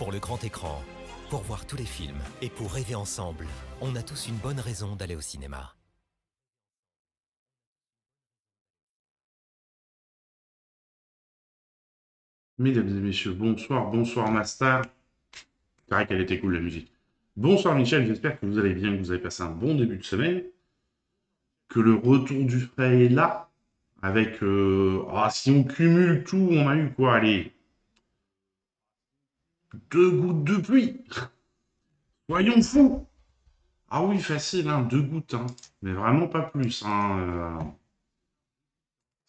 pour le grand écran, pour voir tous les films et pour rêver ensemble, on a tous une bonne raison d'aller au cinéma. Mesdames et messieurs, bonsoir, bonsoir Master. C'est vrai qu'elle était cool la musique. Bonsoir Michel, j'espère que vous allez bien, que vous avez passé un bon début de semaine, que le retour du frais est là, avec, si on cumule tout, on a eu quoi, allez, 2 gouttes de pluie, voyons fous. Ah oui, facile, hein, 2 gouttes, hein, mais vraiment pas plus, hein,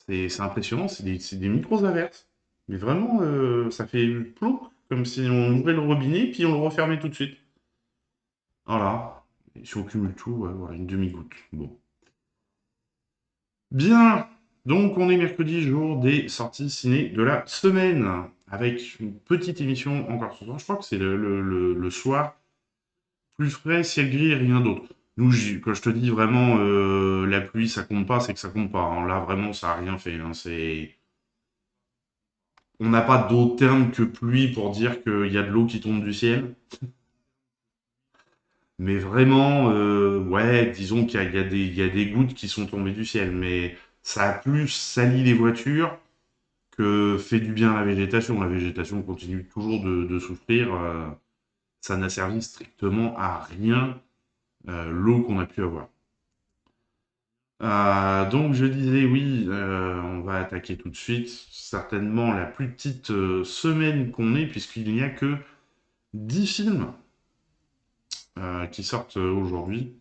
c'est impressionnant, c'est des micros averses, mais vraiment, ça fait plomb, comme si on ouvrait le robinet, puis on le refermait tout de suite. Voilà. Et si on cumule tout, ouais, voilà, une demi-goutte. Bon. Bien. Donc, on est mercredi, jour des sorties ciné de la semaine. Avec une petite émission encore ce soir. Je crois que c'est le soir. Plus frais, ciel gris et rien d'autre. Nous, quand je te dis vraiment la pluie, ça compte pas, c'est que ça compte pas, hein. Là, vraiment, ça a rien fait, hein. On n'a pas d'autre terme que pluie pour dire qu'il y a de l'eau qui tombe du ciel. Mais vraiment, ouais, disons qu'il y a des gouttes qui sont tombées du ciel, mais ça a plus sali les voitures que fait du bien à la végétation. La végétation continue toujours de souffrir. Ça n'a servi strictement à rien, l'eau qu'on a pu avoir. Donc je disais oui, on va attaquer tout de suite. Certainement la plus petite semaine qu'on ait, puisqu'il n'y a que 10 films qui sortent aujourd'hui.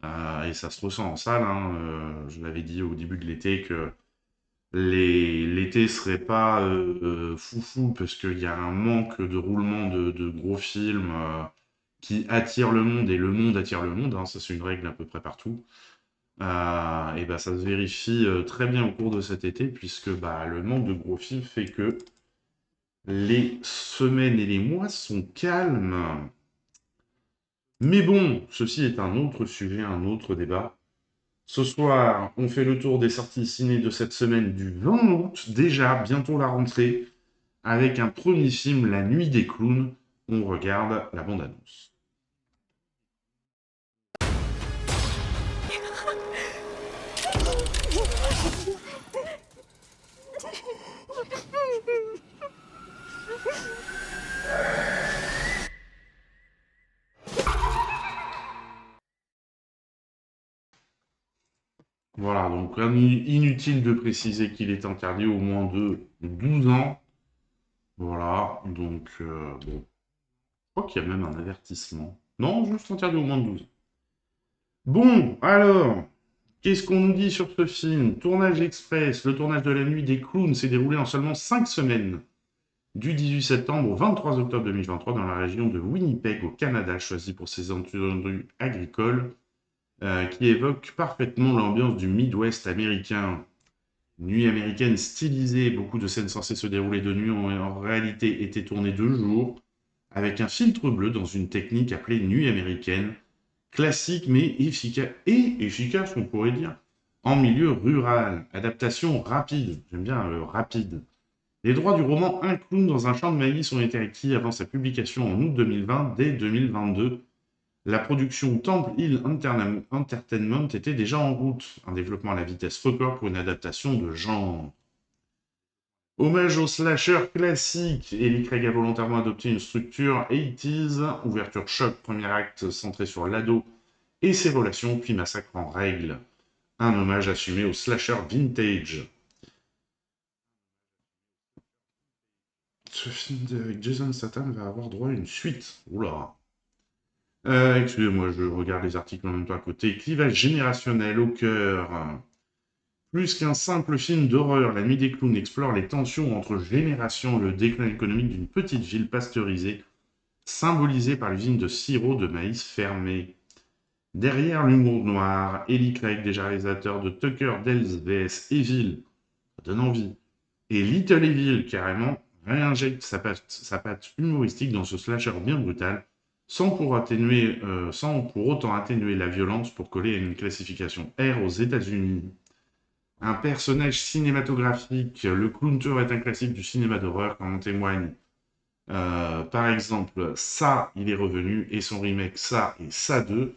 Et ça se ressent en salle, hein. Je l'avais dit au début de l'été que l'été serait pas foufou parce qu'il y a un manque de roulement de gros films qui attirent le monde et le monde attire le monde, hein. Ça, c'est une règle à peu près partout. Et ben, ça se vérifie très bien au cours de cet été puisque bah, le manque de gros films fait que les semaines et les mois sont calmes. Mais bon, ceci est un autre sujet, un autre débat. Ce soir, on fait le tour des sorties ciné de cette semaine du 20 août, déjà bientôt la rentrée, avec un premier film, La Nuit des Clowns. On regarde la bande-annonce. Voilà, donc inutile de préciser qu'il est interdit au moins de 12 ans. Voilà, donc bon, je crois qu'il y a même un avertissement. Non, juste interdit au moins de 12 ans. Bon, alors, qu'est-ce qu'on nous dit sur ce film? Tournage express, le tournage de La Nuit des Clowns s'est déroulé en seulement 5 semaines. Du 18 septembre au 23 octobre 2023 dans la région de Winnipeg au Canada, choisi pour ses entendues agricoles, qui évoque parfaitement l'ambiance du Midwest américain. Nuit américaine stylisée, beaucoup de scènes censées se dérouler de nuit ont en réalité été tournées de jour, avec un filtre bleu dans une technique appelée nuit américaine, classique mais efficace on pourrait dire, en milieu rural. Adaptation rapide, j'aime bien le rapide. Les droits du roman Un clown dans un champ de maïs ont été acquis avant sa publication en août 2020. Dès 2022, la production Temple Hill Entertainment était déjà en route, un développement à la vitesse record pour une adaptation de genre. Hommage au slasher classique, Ellie Craig a volontairement adopté une structure 80s, ouverture choc, premier acte centré sur l'ado et ses relations, puis massacre en règle. Un hommage assumé au slasher vintage. Ce film avec Jason Statham va avoir droit à une suite. Oula. Excusez-moi, je regarde les articles en même temps à côté. Clivage générationnel au cœur. Plus qu'un simple film d'horreur, La Nuit des Clowns explore les tensions entre générations, le déclin économique d'une petite ville pasteurisée, symbolisée par l'usine de sirop de maïs fermée. Derrière l'humour noir, Eli Craig, déjà réalisateur de Tucker Dale's vs Evil, ça donne envie, et Little Evil, carrément, réinjecte sa patte humoristique dans ce slasher bien brutal, sans pour autant atténuer la violence pour coller à une classification R aux États-Unis. Un personnage cinématographique, le clown tueur est un classique du cinéma d'horreur, comme en témoigne Par exemple, Ça, il est revenu, et son remake Ça et Ça 2.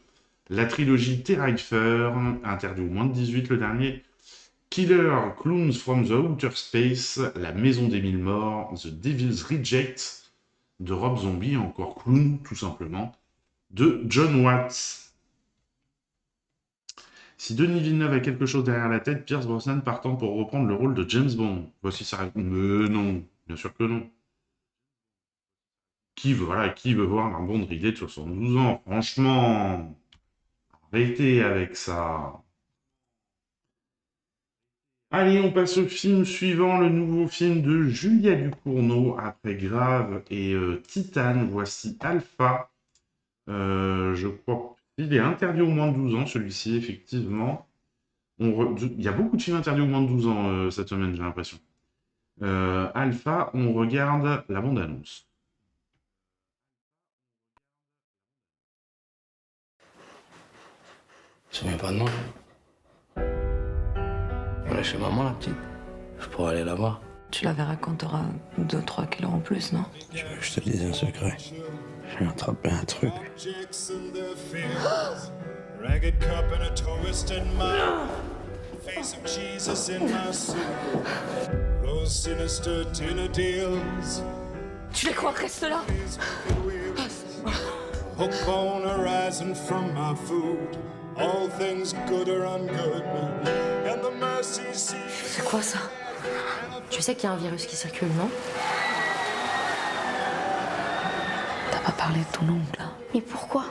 La trilogie Terrifier, interdit au moins de 18 le dernier. Killer Clowns from the Outer Space, La Maison des Mille Morts, The Devil's Reject, de Rob Zombie, encore Clown, tout simplement, de John Watts. Si Denis Villeneuve a quelque chose derrière la tête, Pierce Brosnan partant pour reprendre le rôle de James Bond. Voici sa réponse. Mais non, bien sûr que non. Qui veut voir un Bond ridé de 72 ans? Franchement, arrêtez avec ça. Allez, on passe au film suivant, le nouveau film de Julia Ducournau, après Grave et Titane. Voici Alpha. Je crois qu'il est interdit au moins de 12 ans, celui-ci, effectivement. Il y a beaucoup de films interdits au moins de 12 ans cette semaine, j'ai l'impression. Alpha, on regarde la bande-annonce. Tu te souviens pas de moi? On est chez maman, la petite. Je pourrais aller la voir. Tu la verras quand t'auras 2-3 kilos en plus, non? Tu veux que je te dise un secret? J'ai attrapé un truc. Ragged cup and a toast in my face of Jesus in my soup. Those sinister dinner deals. Tu les crois, reste là. Hook on horizon from my food. All things good are ungood. And the mercy seat. C'est quoi ça? Tu sais qu'il y a un virus qui circule, non? T'as pas parlé de ton oncle, là? Mais pourquoi?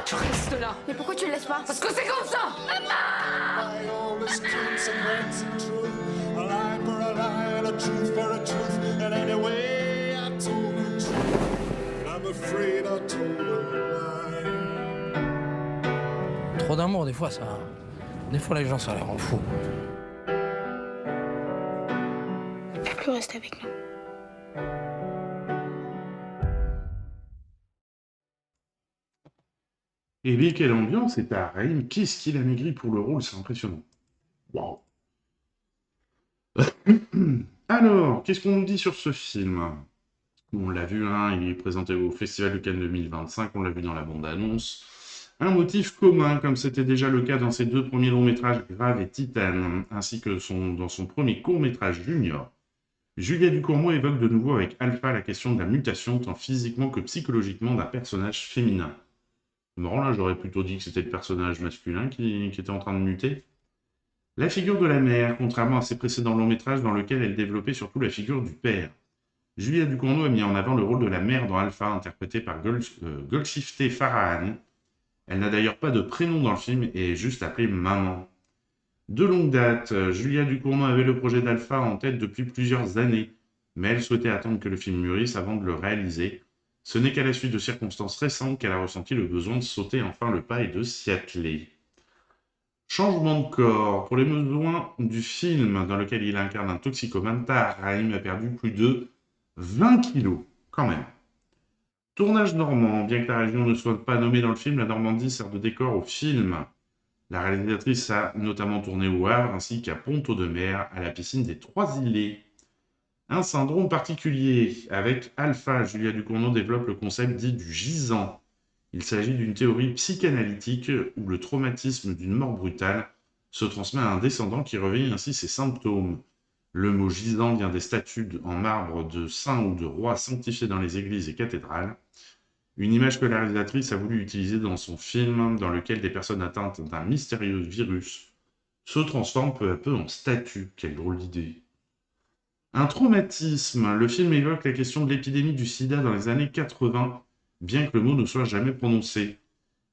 Tu restes là. Mais pourquoi tu le laisses pas? Parce que c'est comme ça. I always keep some rents and truth. A lie for a lie and a truth for a truth. And anyway, I told the truth. And I'm afraid I told a lie. Trop d'amour, des fois, ça. Des fois, les gens, ça les rend fous. Tu peux plus rester avec nous. Et bien, quelle ambiance! Et t'as Raïm, qu'est-ce qu'il a maigri pour le rôle, c'est impressionnant. Waouh! Alors, qu'est-ce qu'on nous dit sur ce film? On l'a vu, hein, il est présenté au Festival de Cannes 2025, on l'a vu dans la bande-annonce. Un motif commun, comme c'était déjà le cas dans ses deux premiers longs-métrages Grave et Titane, ainsi que dans son premier court-métrage Junior. Julia Ducournau évoque de nouveau avec Alpha la question de la mutation, tant physiquement que psychologiquement, d'un personnage féminin. Marrant, là, j'aurais plutôt dit que c'était le personnage masculin qui était en train de muter. La figure de la mère, contrairement à ses précédents longs métrages dans lesquels elle développait surtout la figure du père. Julia Ducournau a mis en avant le rôle de la mère dans Alpha, interprétée par Golshifteh Farahani. Elle n'a d'ailleurs pas de prénom dans le film et est juste appelée Maman. De longue date, Julia Ducournau avait le projet d'Alpha en tête depuis plusieurs années, mais elle souhaitait attendre que le film mûrisse avant de le réaliser. Ce n'est qu'à la suite de circonstances récentes qu'elle a ressenti le besoin de sauter enfin le pas et de s'y atteler. Changement de corps. Pour les besoins du film dans lequel il incarne un toxicomane, Tahar Rahim a perdu plus de 20 kilos, quand même. Tournage normand. Bien que la région ne soit pas nommée dans le film, la Normandie sert de décor au film. La réalisatrice a notamment tourné au Havre ainsi qu'à Pont-Audemer, à la piscine des Trois-Îlets. Un syndrome particulier. Avec Alpha, Julia Ducournau développe le concept dit du gisant. Il s'agit d'une théorie psychanalytique où le traumatisme d'une mort brutale se transmet à un descendant qui revient ainsi ses symptômes. Le mot gisant vient des statues en marbre de saints ou de rois sanctifiés dans les églises et cathédrales. Une image que la réalisatrice a voulu utiliser dans son film, dans lequel des personnes atteintes d'un mystérieux virus se transforment peu à peu en statues. Quelle drôle d'idée! Un traumatisme. Le film évoque la question de l'épidémie du sida dans les années 80, bien que le mot ne soit jamais prononcé.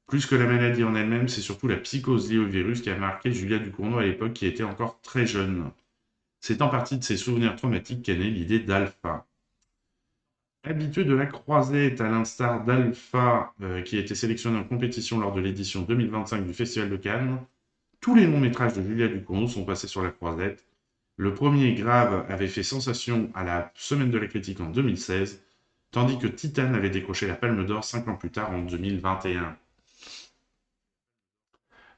Plus que la maladie en elle-même, c'est surtout la psychose liée au virus qui a marqué Julia Ducournau à l'époque qui était encore très jeune. C'est en partie de ses souvenirs traumatiques qu'est née l'idée d'Alpha. Habitué de la croisette, à l'instar d'Alpha, qui a été sélectionné en compétition lors de l'édition 2025 du Festival de Cannes, tous les longs-métrages de Julia Ducournau sont passés sur la croisette. Le premier, Grave, avait fait sensation à la Semaine de la critique en 2016, tandis que Titane avait décroché la Palme d'Or 5 ans plus tard en 2021.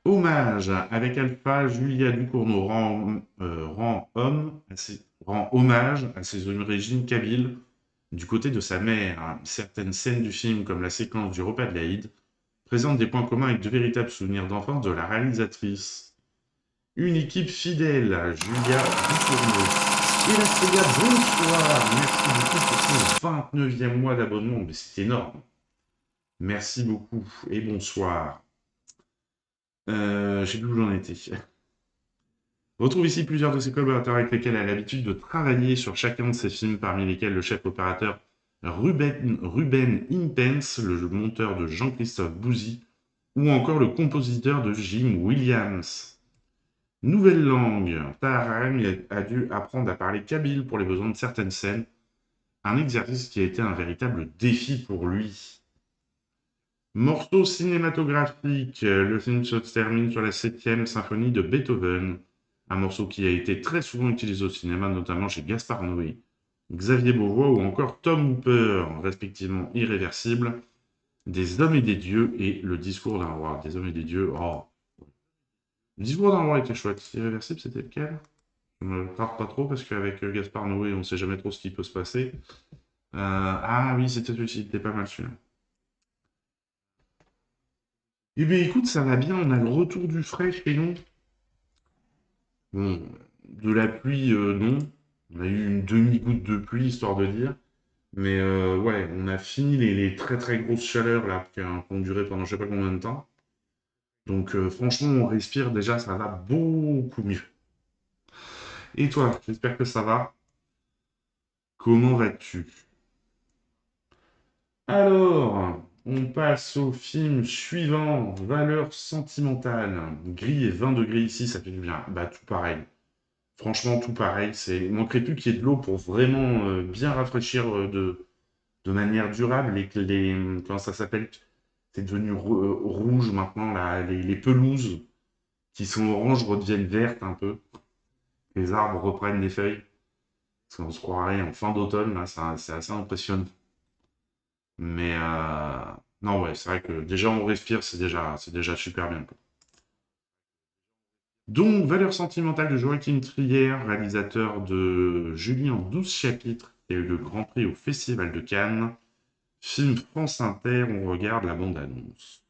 Hommage. Avec Alpha, Julia Ducournau rend homme à ses... rend hommage à ses origines kabyles du côté de sa mère. Certaines scènes du film, comme la séquence du repas de l'Aïd, présentent des points communs avec de véritables souvenirs d'enfance de la réalisatrice. Une équipe fidèle, Julia Dutourneau. Et la Sega, bonsoir. Merci beaucoup pour ce 29e mois d'abonnement, mais c'est énorme. Merci beaucoup et bonsoir. Je sais plus où j'en étais. On retrouve ici plusieurs de ses collaborateurs avec lesquels elle a l'habitude de travailler sur chacun de ses films, parmi lesquels le chef opérateur Ruben Impens, le monteur de Jean-Christophe Bouzy, ou encore le compositeur de Jim Williams. Nouvelle langue. Taharem a dû apprendre à parler kabyle pour les besoins de certaines scènes, un exercice qui a été un véritable défi pour lui. Morceau cinématographique. Le film se termine sur la 7e symphonie de Beethoven, un morceau qui a été très souvent utilisé au cinéma, notamment chez Gaspard Noé, Xavier Beauvois ou encore Tom Hooper, respectivement Irréversible, Des hommes et des dieux et Le discours d'un roi. Des hommes et des dieux, oh. Le discours d'un roi était chouette. Irréversible, c'était lequel? Je ne me parle pas trop parce qu'avec Gaspard Noé, on ne sait jamais trop ce qui peut se passer. Ah oui, c'était celui-ci, c'était pas mal celui-là. Eh bien écoute, ça va bien, on a le retour du frais chez nous. Bon, de la pluie, non. On a eu une demi-goutte de pluie, histoire de dire. Mais ouais, on a fini les très très grosses chaleurs là, qui ont duré pendant je sais pas combien de temps. Donc franchement, on respire déjà, ça va beaucoup mieux. Et toi, j'espère que ça va. Comment vas-tu? Alors, on passe au film suivant, Valeurs sentimentales. Gris et 20 degrés ici, ça fait du bien. Bah tout pareil. Franchement, tout pareil. Il manquerait plus qu'il y ait de l'eau pour vraiment bien rafraîchir de manière durable et que comment ça s'appelle? C'est devenu rouge maintenant, là, les pelouses qui sont oranges redeviennent vertes un peu. Les arbres reprennent des feuilles. Parce qu'on se croirait en fin d'automne, là, c'est assez impressionnant. Mais non, ouais, c'est vrai que déjà on respire, c'est déjà super bien, quoi. Donc, Valeurs sentimentales de Joachim Trier, réalisateur de Julie en 12 chapitres, qui a eu le Grand Prix au Festival de Cannes. Film France Inter, on regarde la bande-annonce.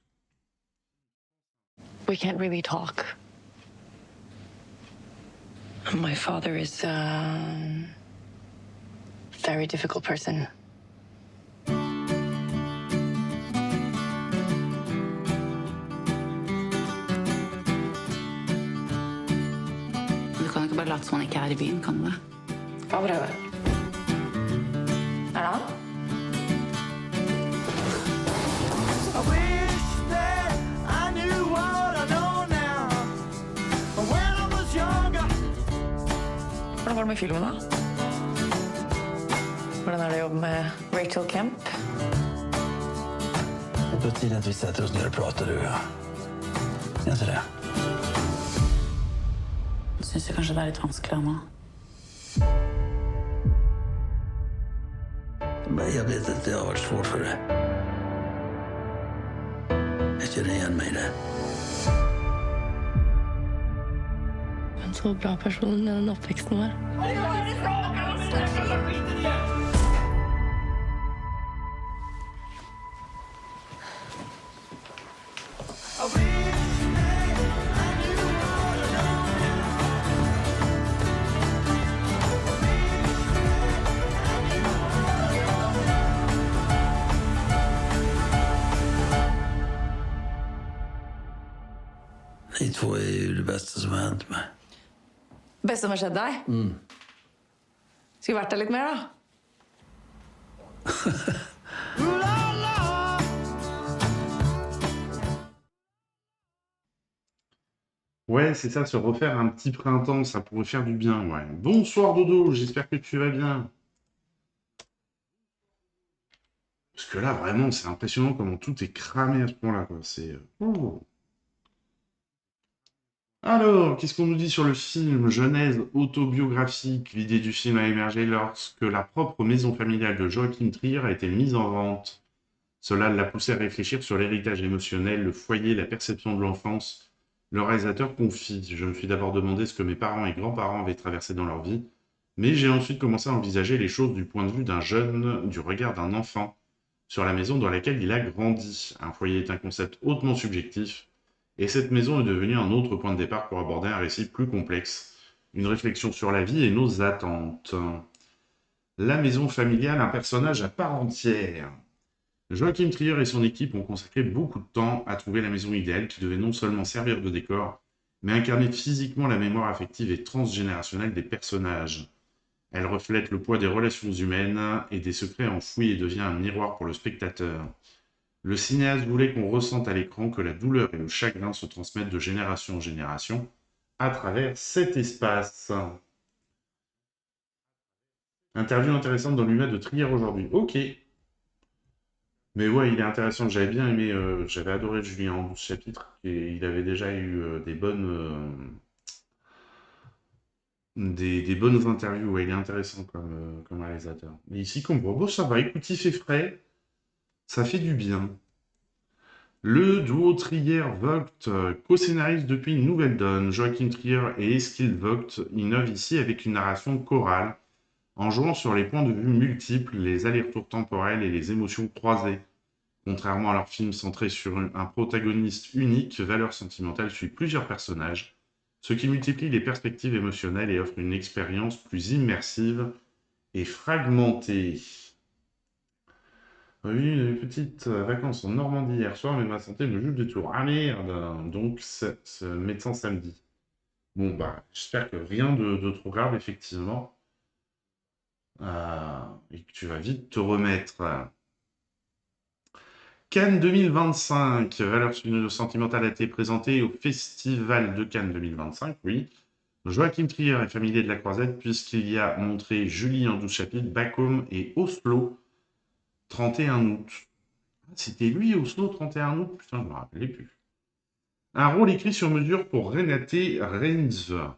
We can't really talk. My father is a very difficult person. Du kan ikke bare late som han ikke er i byen, kan du det? Får prøve. Er det han? Hvordan går det med filmen, da? Hvordan er det å jobbe med Rachel Kemp? Det är på tiden att vi sätter oss ner och pratar, du och jag. Är inte det? Syns du kanskje det er litt vanskelig nå? Men jag vet att det har varit svårt för dig. Jag känner igen mig i det. En så bra person i den oppveksten vår. Ni två är ju det bästa som har hänt mig. Beste som har skjedd deg? Skulle vært der litt mer, da. Ouais, c'est ça, se refaire un petit printemps, ça pourrait faire du bien, ouais. Bonsoir Dodo, j'espère que tu vas bien. Parce que là, vraiment, c'est impressionnant comment tout est cramé à ce point-là, quoi. C'est... oh. Alors, qu'est-ce qu'on nous dit sur le film? Genèse autobiographique. L'idée du film a émergé lorsque la propre maison familiale de Joachim Trier a été mise en vente. Cela l'a poussé à réfléchir sur l'héritage émotionnel, le foyer, la perception de l'enfance. Le réalisateur confie: « Je me suis d'abord demandé ce que mes parents et grands-parents avaient traversé dans leur vie. Mais j'ai ensuite commencé à envisager les choses du point de vue d'un jeune, du regard d'un enfant, sur la maison dans laquelle il a grandi. Un foyer est un concept hautement subjectif, et cette maison est devenue un autre point de départ pour aborder un récit plus complexe, une réflexion sur la vie et nos attentes. La maison familiale, un personnage à part entière. Joachim Trier et son équipe ont consacré beaucoup de temps à trouver la maison idéale qui devait non seulement servir de décor, mais incarner physiquement la mémoire affective et transgénérationnelle des personnages. Elle reflète le poids des relations humaines et des secrets enfouis et devient un miroir pour le spectateur. Le cinéaste voulait qu'on ressente à l'écran que la douleur et le chagrin se transmettent de génération en génération à travers cet espace. Interview intéressante dans l'humain de Trier aujourd'hui. Ok. Mais ouais, il est intéressant. J'avais bien aimé, j'avais adoré Julien en 12 chapitres. Et il avait déjà eu des bonnes interviews. Ouais, il est intéressant comme réalisateur. Mais ici, comme bon, ça va. Écoute, il fait frais. Ça fait du bien. Le duo Trier-Vogt co-scénarise depuis Une Nouvelle Donne. Joachim Trier et Eskil Vogt innovent ici avec une narration chorale, en jouant sur les points de vue multiples, les allers-retours temporels et les émotions croisées. Contrairement à leur film centré sur un protagoniste unique, Valeurs sentimentales suit plusieurs personnages, ce qui multiplie les perspectives émotionnelles et offre une expérience plus immersive et fragmentée. J'ai eu une petite vacances en Normandie hier soir, mais ma santé me joue des tours. Ah merde! Donc, ce médecin samedi. Bon, bah, j'espère que rien de trop grave, effectivement. Et que tu vas vite te remettre. Cannes 2025, Valeurs sentimentales a été présentée au Festival de Cannes 2025, oui. Joachim Trier est familier de la croisette puisqu'il y a montré Julie en 12 chapitres, Back Home et Oslo, 31 août. C'était lui, Oslo, 31 août? Putain, je ne me rappelais plus. Un rôle écrit sur mesure pour Renate Reinsve.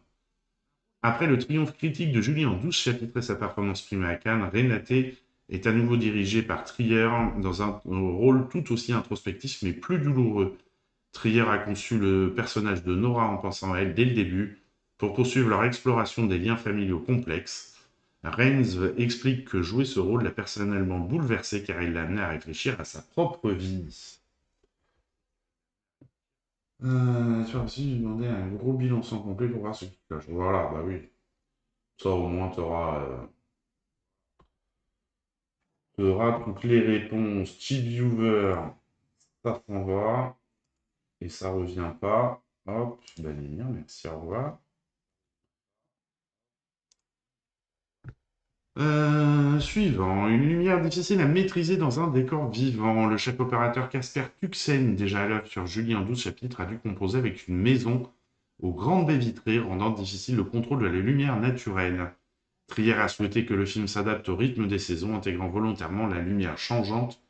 Après le triomphe critique de Julie en 12 chapitres et sa performance primée à Cannes, Renate est à nouveau dirigée par Trier dans un rôle tout aussi introspectif mais plus douloureux. Trier a conçu le personnage de Nora en pensant à elle dès le début pour poursuivre leur exploration des liens familiaux complexes. Reinsve explique que jouer ce rôle l'a personnellement bouleversé car il l'a amené à réfléchir à sa propre vie. Tu vas aussi lui demander un gros bilan sans complet pour voir ce qui cloche. Voilà, bah oui. Ça au moins t'auras toutes les réponses. Steve Viewer, ça s'en va. Et ça revient pas. Hop, bannir, merci, au revoir. Suivant, une lumière difficile à maîtriser dans un décor vivant. Le chef opérateur Casper Tuxen, déjà à l'œuvre sur Julie en 12 chapitres, a dû composer avec une maison aux grandes baies vitrées, rendant difficile le contrôle de la lumière naturelle. Trier a souhaité que le film s'adapte au rythme des saisons, intégrant volontairement la lumière changeante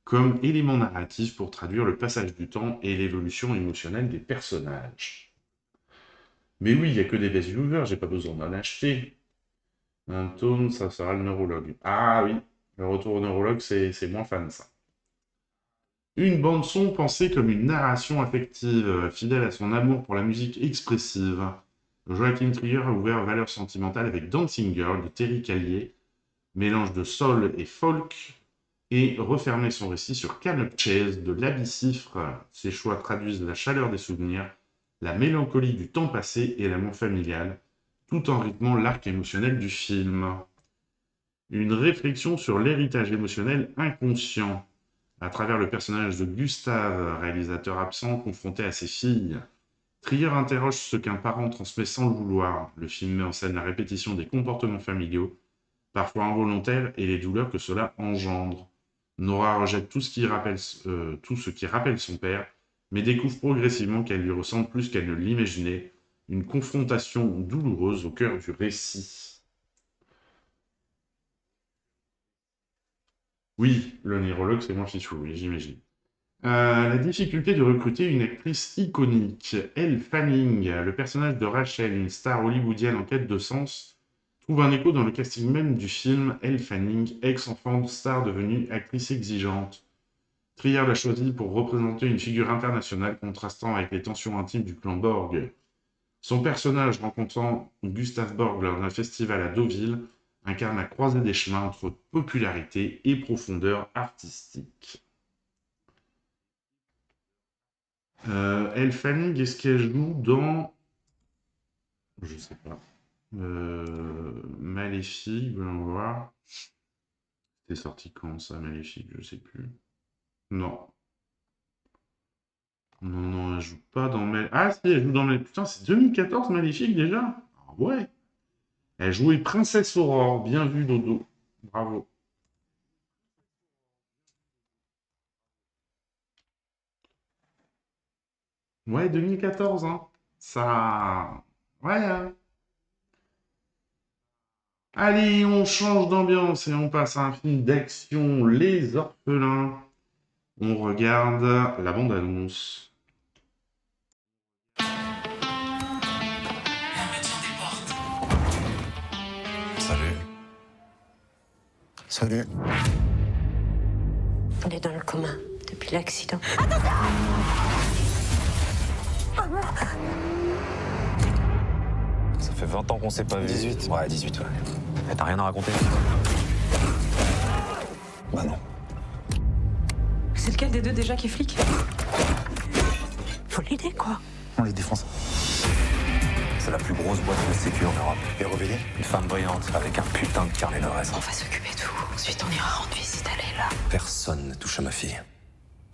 comme élément narratif pour traduire le passage du temps et l'évolution émotionnelle des personnages. Mais oui, il n'y a que des best viewers, j'ai pas besoin d'en acheter. Un tome, ça sera le neurologue. Ah oui, le retour au neurologue, c'est moins fan, ça. Une bande-son pensée comme une narration affective, fidèle à son amour pour la musique expressive. Joachim Trier a ouvert Valeurs sentimentales avec Dancing Girl de Terry Callier, mélange de soul et folk, et refermer son récit sur Can Up Chase de l'Abyssifre. Ses choix traduisent la chaleur des souvenirs, la mélancolie du temps passé et l'amour familial, tout en rythmant l'arc émotionnel du film. Une réflexion sur l'héritage émotionnel inconscient, à travers le personnage de Gustave, réalisateur absent confronté à ses filles. Trier interroge ce qu'un parent transmet sans le vouloir. Le film met en scène la répétition des comportements familiaux, parfois involontaires, et les douleurs que cela engendre. Nora rejette tout ce qui rappelle son père, mais découvre progressivement qu'elle lui ressemble plus qu'elle ne l'imaginait, une confrontation douloureuse au cœur du récit. Oui, le neurologue, c'est moins fichou, oui, j'imagine. La difficulté de recruter une actrice iconique. Elle Fanning, le personnage de Rachel, une star hollywoodienne en quête de sens, trouve un écho dans le casting même du film. Elle Fanning, ex-enfant de star devenue actrice exigeante. Trier l'a choisie pour représenter une figure internationale contrastant avec les tensions intimes du clan Borg. Son personnage, rencontrant Gustave Borg lors d'un festival à Deauville, incarne la croisée des chemins entre popularité et profondeur artistique. Elle Fanning, est-ce qu'elle joue dans... Je sais pas. Maléfique, voyons voir. C'était sorti quand ça, Maléfique? Je sais plus. Non. Non, non, elle joue pas dans Maléfique. Ah si, elle joue dans Maléfique. Putain, c'est 2014 Maléfique déjà? Ah ouais. Elle jouait Princesse Aurore. Bien vu, Dodo. Bravo. Ouais, 2014, hein. Ça... Ouais, hein. Allez, on change d'ambiance et on passe à un film d'action, Les Orphelins. On regarde la bande-annonce. Salut. Salut. On est dans le coma depuis l'accident. Ça fait 20 ans qu'on s'est pas vu. 18. Ouais, 18, ouais. Et t'as rien à raconter? Bah non. C'est lequel des deux déjà qui est flic? Faut l'aider, quoi. On les défonce. C'est la plus grosse boîte de sécu en Europe. Et Revelli? Une femme brillante avec un putain de carnet d'adresse. On va s'occuper de tout. Ensuite, on ira rendre visite à Leila. Personne ne touche à ma fille.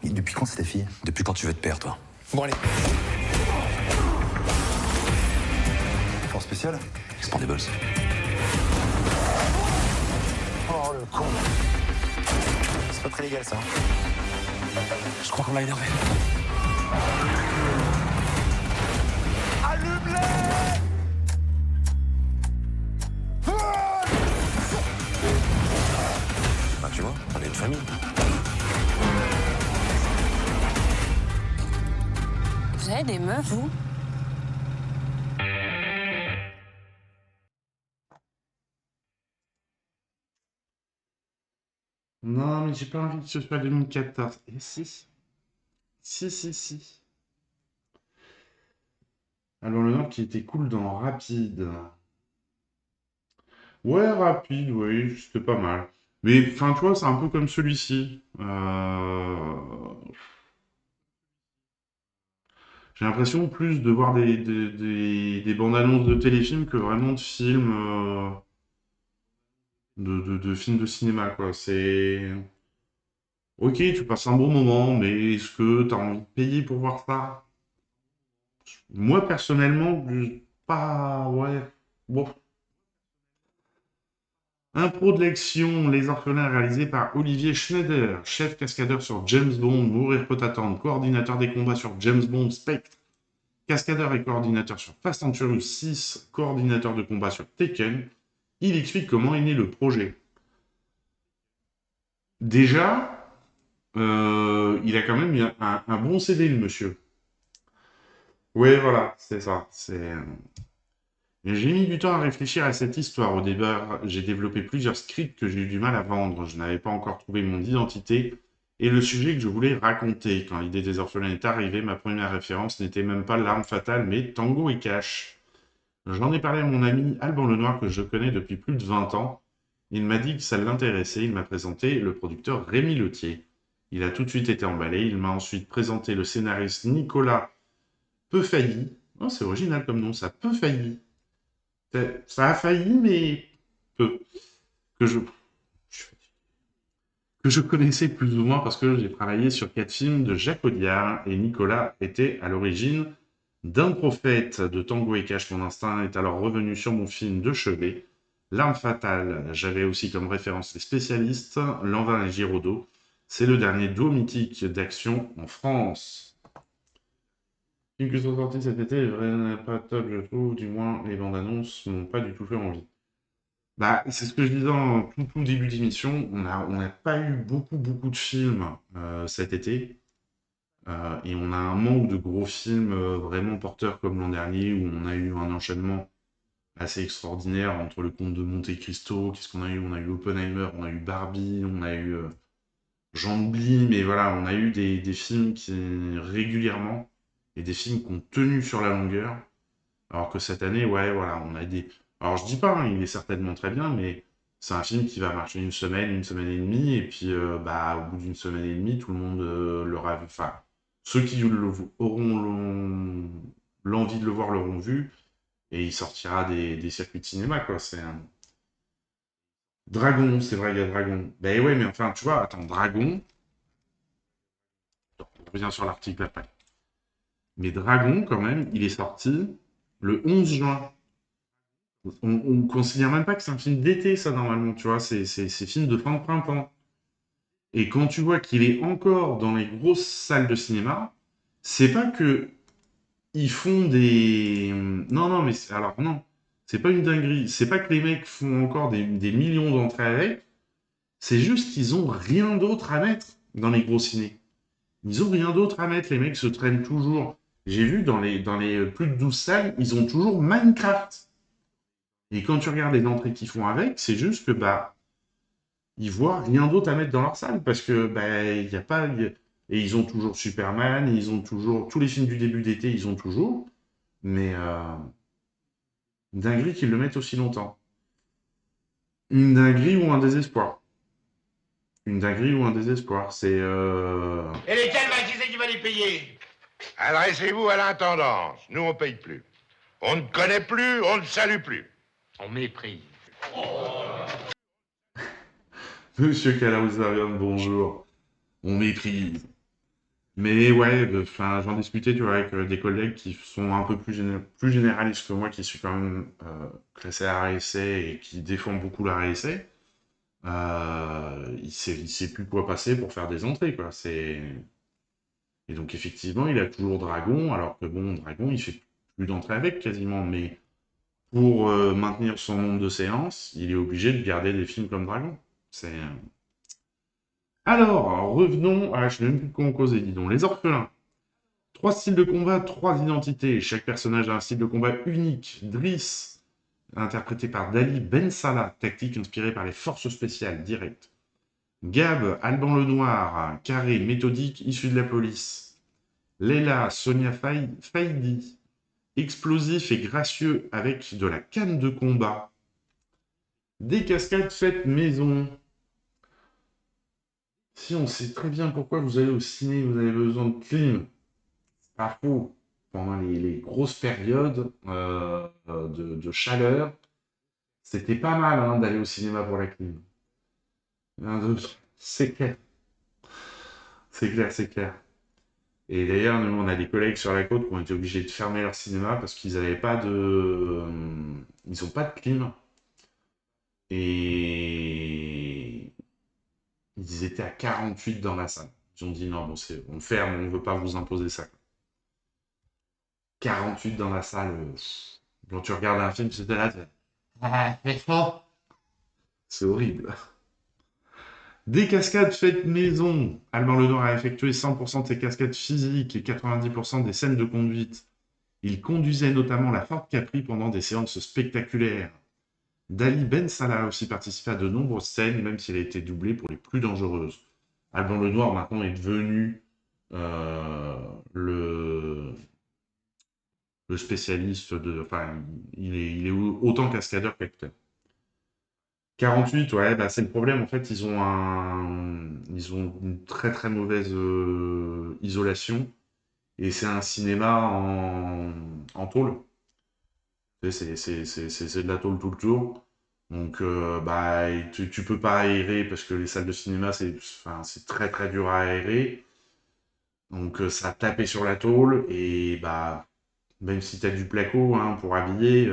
Et depuis quand c'est ta fille? Depuis quand tu veux te perdre, toi? Bon, allez. Force spéciale? Expandables. Oh, le con. C'est pas très légal, ça. Je crois qu'on l'a énervé. Bah, tu vois, on est une famille. Vous avez des meufs, vous? Non, mais j'ai pas envie que ce soit 2014. Et si. Si. Alors, le nom qui était cool dans Rapide. Ouais, Rapide, oui, c'était pas mal. Mais, enfin, tu vois, c'est un peu comme celui-ci. J'ai l'impression plus de voir des bandes annonces de téléfilms que vraiment de films, de films de cinéma, quoi. C'est... Ok, tu passes un bon moment, mais est-ce que tu as envie de payer pour voir ça? Moi, personnellement, pas... Ouais. Bon. Un pro de l'action, Les Orphelins, réalisé par Olivier Schneider, chef cascadeur sur James Bond, Mourir peut attendre, coordinateur des combats sur James Bond Spectre, cascadeur et coordinateur sur Fast and Furious 6, coordinateur de combat sur Tekken. Il explique comment est né le projet. Déjà, il a quand même eu un bon CD, le monsieur. Oui, voilà, c'est ça. J'ai mis du temps à réfléchir à cette histoire. Au départ, j'ai développé plusieurs scripts que j'ai eu du mal à vendre. Je n'avais pas encore trouvé mon identité et le sujet que je voulais raconter. Quand l'idée des orphelins est arrivée, ma première référence n'était même pas L'Arme Fatale, mais Tango et Cash. J'en ai parlé à mon ami Alban Lenoir, que je connais depuis plus de 20 ans. Il m'a dit que ça l'intéressait. Il m'a présenté le producteur Rémi Letier. Il a tout de suite été emballé. Il m'a ensuite présenté le scénariste Nicolas Peufailly. Oh, c'est original comme nom, ça, Peufailly. Ça a failli, mais peu. Que je connaissais plus ou moins parce que j'ai travaillé sur 4 films de Jacques Audiard et Nicolas était à l'origine d'Un prophète de Tango et Cash. Mon instinct est alors revenu sur mon film de chevet, L'Arme Fatale. J'avais aussi comme référence les spécialistes, Lanvin et Giraudot. C'est le dernier duo mythique d'action en France. Les films qui sont sortis cet été, vraiment pas top, je trouve. Du moins, les bandes annonces m'ont pas du tout fait envie. Bah, c'est ce que je disais en tout début d'émission. On n'a pas eu beaucoup de films cet été. Et on a un manque de gros films vraiment porteurs comme l'an dernier, où on a eu un enchaînement assez extraordinaire entre Le Comte de Monte-Cristo. Qu'est-ce qu'on a eu? On a eu Oppenheimer, on a eu Barbie, on a eu... J'en oublie, mais voilà, on a eu des films qui régulièrement, et des films qui ont tenu sur la longueur. Alors que cette année, ouais, voilà, on a des... Alors je dis pas, hein, il est certainement très bien, mais c'est un film qui va marcher une semaine et demie, et puis bah, au bout d'une semaine et demie, tout le monde l'aura vu. Enfin, ceux qui auront l'envie de le voir l'auront vu, et il sortira des circuits de cinéma, quoi. C'est un... Dragon, c'est vrai, il y a Dragon. Ben ouais, mais enfin, tu vois, attends, Dragon, on revient sur l'article après. Mais Dragon, quand même, il est sorti le 11 juin. On considère même pas que c'est un film d'été, ça, normalement, tu vois. C'est film de fin de printemps. Et quand tu vois qu'il est encore dans les grosses salles de cinéma, c'est pas que ils font des... Non, non, mais alors non. C'est pas une dinguerie. C'est pas que les mecs font encore des millions d'entrées avec. C'est juste qu'ils ont rien d'autre à mettre dans les gros ciné. Ils ont rien d'autre à mettre. Les mecs se traînent toujours. J'ai vu dans les plus de 12 salles, ils ont toujours Minecraft. Et quand tu regardes les entrées qu'ils font avec, c'est juste que bah ils voient rien d'autre à mettre dans leur salle parce que bah il y a pas et ils ont toujours Superman, ils ont toujours tous les films du début d'été, ils ont toujours. Mais dinguerie qu'ils le mettent aussi longtemps. Une dinguerie ou un désespoir. Une dinguerie ou un désespoir. C'est Et lesquels, qui c'est qui va les payer? Adressez-vous à l'intendance. Nous, on paye plus. On ne connaît plus, on ne salue plus. On méprise. Monsieur Calauzarian, bonjour. On méprise. Mais ouais, enfin, j'en discutais, tu vois, avec des collègues qui sont un peu plus généralistes que moi, qui suis quand même classé à essai et qui défend beaucoup la essai. Il sait plus quoi passer pour faire des entrées, quoi. Et donc, effectivement, il a toujours Dragon, alors que bon, Dragon, il fait plus d'entrées avec, quasiment. Mais pour maintenir son nombre de séances, il est obligé de garder des films comme Dragon. C'est... Alors, revenons à... Je ne sais même plus de quoi on causait, dis donc. Les orphelins. 3 styles de combat, 3 identités. Chaque personnage a un style de combat unique. Driss, interprété par Dali Ben Salah, tactique inspirée par les forces spéciales, direct. Gab, Alban Lenoir, carré, méthodique, issu de la police. Leila, Sonia Faidi, explosif et gracieux avec de la canne de combat. Des cascades faites maison. Si on sait très bien pourquoi vous allez au ciné, vous avez besoin de clim. Pas faux. Pendant les grosses périodes de chaleur, c'était pas mal hein, d'aller au cinéma pour la clim. C'est clair. C'est clair, c'est clair. Et d'ailleurs, nous, on a des collègues sur la côte qui ont été obligés de fermer leur cinéma parce qu'ils n'avaient pas de... Ils n'ont pas de clim. Et... Ils étaient à 48 dans la salle. Ils ont dit non, bon, on ferme, on ne veut pas vous imposer ça. 48 dans la salle. Quand tu regardes un film, c'était là, c'est chaud. C'est horrible. Des cascades faites maison. Alban Lenoir a effectué 100% de ses cascades physiques et 90% des scènes de conduite. Il conduisait notamment la Ford Capri pendant des séances spectaculaires. Dali Ben Salah a aussi participé à de nombreuses scènes, même s'il a été doublé pour les plus dangereuses. Alban Lenoir, maintenant, est devenu le spécialiste de... Enfin, il est autant cascadeur qu'acteur. 48, ouais, bah c'est le problème. En fait, ils ont une très très mauvaise isolation. Et c'est un cinéma en tôle. C'est de la tôle tout le tour. Donc, bah, tu peux pas aérer parce que les salles de cinéma, c'est très très dur à aérer. Donc, ça a tapé sur la tôle. Et bah, même si tu as du placo hein, pour habiller,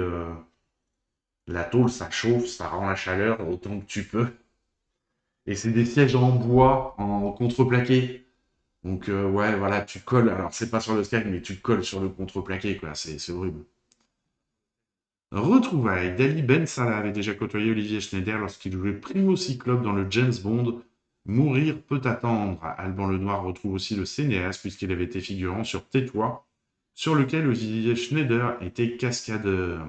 la tôle, ça chauffe, ça rend la chaleur autant que tu peux. Et c'est des sièges en bois, en contreplaqué. Donc, ouais, voilà, tu colles. Alors, c'est pas sur le Skype, mais tu colles sur le contreplaqué, quoi. C'est horrible. Retrouvailles. Dali Ben Salah avait déjà côtoyé Olivier Schneider lorsqu'il jouait Primo Cyclope dans le James Bond. Mourir peut attendre. Alban Lenoir retrouve aussi le cinéaste puisqu'il avait été figurant sur Tais-toi, sur lequel Olivier Schneider était cascadeur.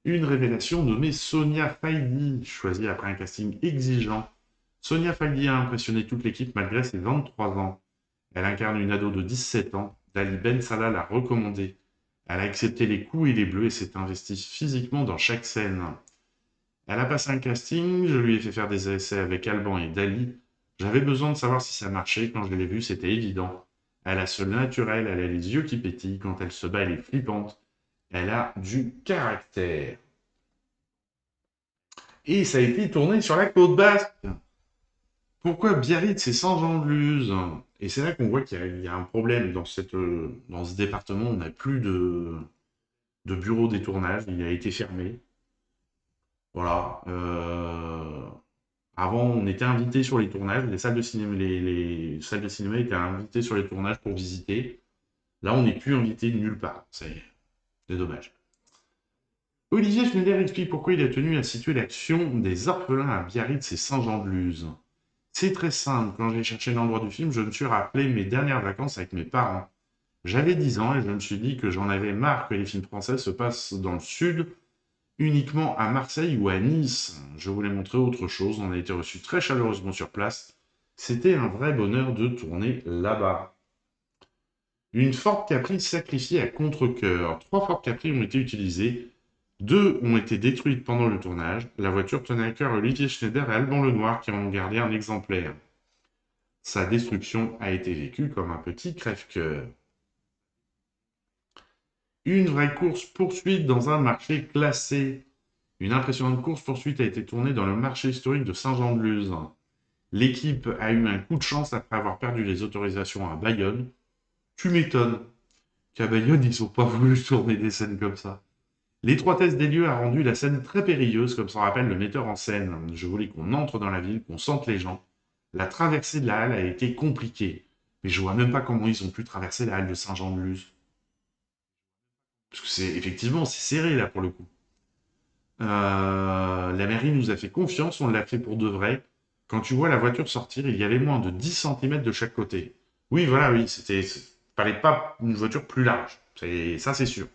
Une révélation nommée Sonia Faidi, choisie après un casting exigeant. Sonia Faidi a impressionné toute l'équipe malgré ses 23 ans. Elle incarne une ado de 17 ans. Dali Ben Salah l'a recommandée. Elle a accepté les coups et les bleus et s'est investie physiquement dans chaque scène. Elle a passé un casting, je lui ai fait faire des essais avec Alban et Dali. J'avais besoin de savoir si ça marchait, quand je l'ai vue, c'était évident. Elle a ce naturel, elle a les yeux qui pétillent, quand elle se bat, elle est flippante. Elle a du caractère. Et ça a été tourné sur la côte basque. Pourquoi Biarritz et Saint-Jean-de-Luz? Et c'est là qu'on voit qu'il y a un problème dans ce département. On n'a plus de bureau des tournages, il a été fermé. Voilà. Avant, on était invité sur les tournages, les salles de cinéma, les salles de cinéma étaient invitées sur les tournages pour visiter. Là, on n'est plus invité de nulle part. C'est dommage. Olivier Schneider explique pourquoi il a tenu à situer l'action des orphelins à Biarritz et Saint-Jean-de-Luz. C'est très simple. Quand j'ai cherché l'endroit du film, je me suis rappelé mes dernières vacances avec mes parents. J'avais 10 ans et je me suis dit que j'en avais marre que les films français se passent dans le sud, uniquement à Marseille ou à Nice. Je voulais montrer autre chose. On a été reçus très chaleureusement sur place. C'était un vrai bonheur de tourner là-bas. Une Ford Capri sacrifiée à contre-cœur. 3 Ford Capri ont été utilisées. 2 ont été détruites pendant le tournage. La voiture tenait à cœur Olivier Schneider et Alban Lenoir qui en ont gardé un exemplaire. Sa destruction a été vécue comme un petit crève-cœur. Une vraie course-poursuite dans un marché classé. Une impressionnante course-poursuite a été tournée dans le marché historique de Saint-Jean-de-Luz. L'équipe a eu un coup de chance après avoir perdu les autorisations à Bayonne. Tu m'étonnes qu'à Bayonne, ils n'ont pas voulu tourner des scènes comme ça. L'étroitesse des lieux a rendu la scène très périlleuse, comme s'en rappelle le metteur en scène. Je voulais qu'on entre dans la ville, qu'on sente les gens. La traversée de la halle a été compliquée. Mais je vois même pas comment ils ont pu traverser la halle de Saint-Jean-de-Luz. Parce que effectivement, c'est serré là pour le coup. La mairie nous a fait confiance, on l'a fait pour de vrai. Quand tu vois la voiture sortir, il y avait moins de 10 cm de chaque côté. Oui, voilà, oui, fallait pas une voiture plus large. Ça, c'est sûr.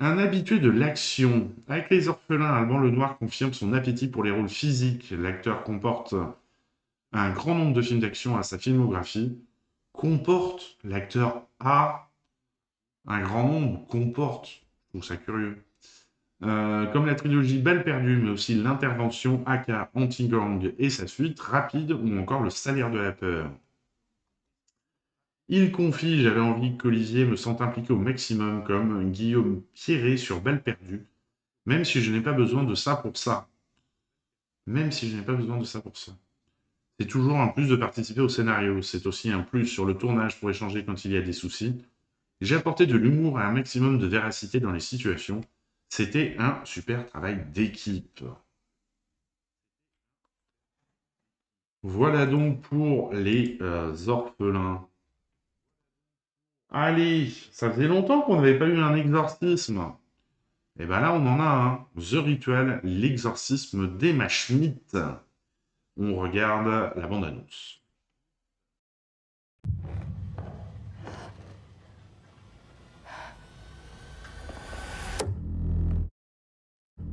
Un habitué de l'action. Avec les orphelins, Alban Lenoir confirme son appétit pour les rôles physiques. L'acteur comporte un grand nombre de films d'action à sa filmographie. Comporte, l'acteur a un grand nombre, comporte. Je trouve ça curieux. Comme la trilogie Balle perdue, mais aussi l'intervention AK Anti-Gang et sa suite, Rapide, ou encore Le salaire de la peur. Il confie, j'avais envie qu'Olivier me sente impliqué au maximum, comme Guillaume Pierret sur Balle perdue, même si je n'ai pas besoin de ça pour ça. Même si je n'ai pas besoin de ça pour ça. C'est toujours un plus de participer au scénario, c'est aussi un plus sur le tournage pour échanger quand il y a des soucis. J'ai apporté de l'humour et un maximum de véracité dans les situations. C'était un super travail d'équipe. Voilà donc pour les orphelins. Allez, ça faisait longtemps qu'on n'avait pas eu un exorcisme. Et bien là, on en a un. The Ritual, l'exorcisme d'Emma Schmidt. On regarde la bande-annonce.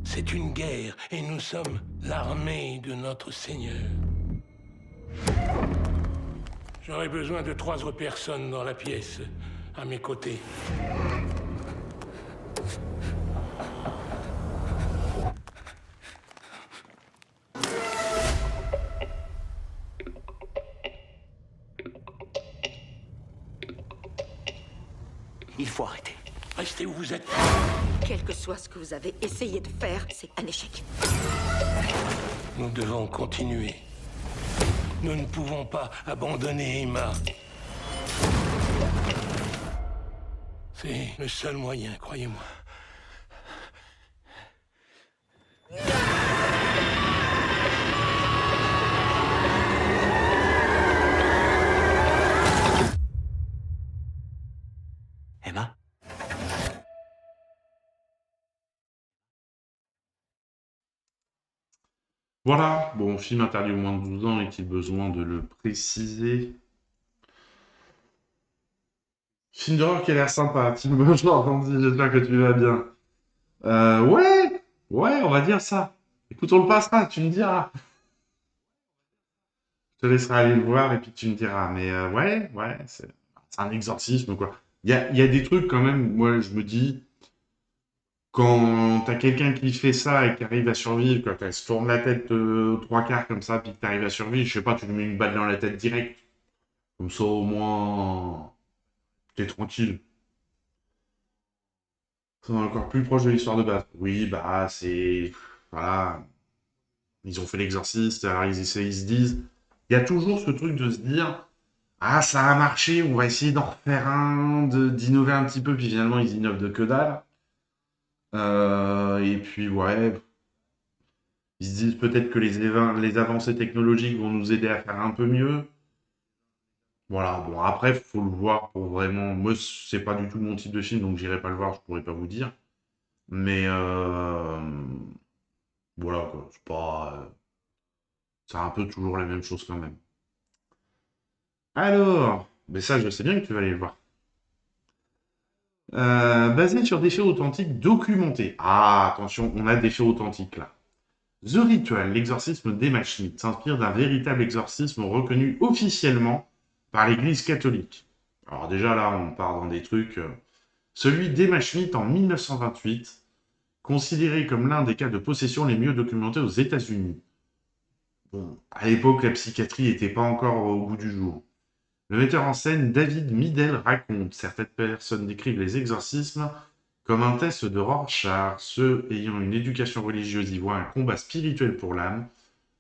C'est une guerre et nous sommes l'armée de notre Seigneur. J'aurais besoin de 3 autres personnes dans la pièce, à mes côtés. Il faut arrêter. Restez où vous êtes. Quel que soit ce que vous avez essayé de faire, c'est un échec. Nous devons continuer. Nous ne pouvons pas abandonner Emma. C'est le seul moyen, croyez-moi. Emma? Voilà, bon, film interdit aux moins de 12 ans, est-il besoin de le préciser? Film d'horreur qui a l'air sympa. Bonjour, Andy, j'espère que tu vas bien. Ouais, on va dire ça. Écoute, on le passera, tu me diras. Je te laisserai aller le voir et puis tu me diras. Mais ouais, c'est un exorcisme, quoi. Il y a des trucs quand même, moi je me dis, quand t'as quelqu'un qui fait ça et qui arrive à survivre, quand elle se tourne la tête trois quarts comme ça, puis que t'arrives à survivre, je sais pas, tu lui mets une balle dans la tête direct. Comme ça au moins, t'es tranquille. C'est encore plus proche de l'histoire de base. Oui, bah c'est... Voilà. Ils ont fait l'exorciste, alors ils se disent... Il y a toujours ce truc de se dire... Ah, ça a marché, on va essayer d'en refaire un, d'innover un petit peu, puis finalement ils innovent de que dalle. Et puis ouais, ils se disent peut-être que les avancées technologiques vont nous aider à faire un peu mieux. Voilà, bon après, faut le voir pour vraiment... Moi, c'est pas du tout mon type de film, donc j'irai pas le voir, je pourrais pas vous dire. Mais voilà, quoi, c'est pas... c'est un peu toujours la même chose quand même. Alors, mais ça, je sais bien que tu vas aller le voir. Basé sur des faits authentiques documentés. Ah, attention, on a des faits authentiques là. The Ritual, l'exorcisme d'Emma Schmidt, s'inspire d'un véritable exorcisme reconnu officiellement par l'Église catholique. Alors déjà là, on part dans des trucs... Celui d'Emma Schmidt en 1928, considéré comme l'un des cas de possession les mieux documentés aux États-Unis. Bon, à l'époque, la psychiatrie n'était pas encore au bout du jour. Le metteur en scène David Middle raconte: certaines personnes décrivent les exorcismes comme un test de Rorschach, ceux ayant une éducation religieuse y voient un combat spirituel pour l'âme,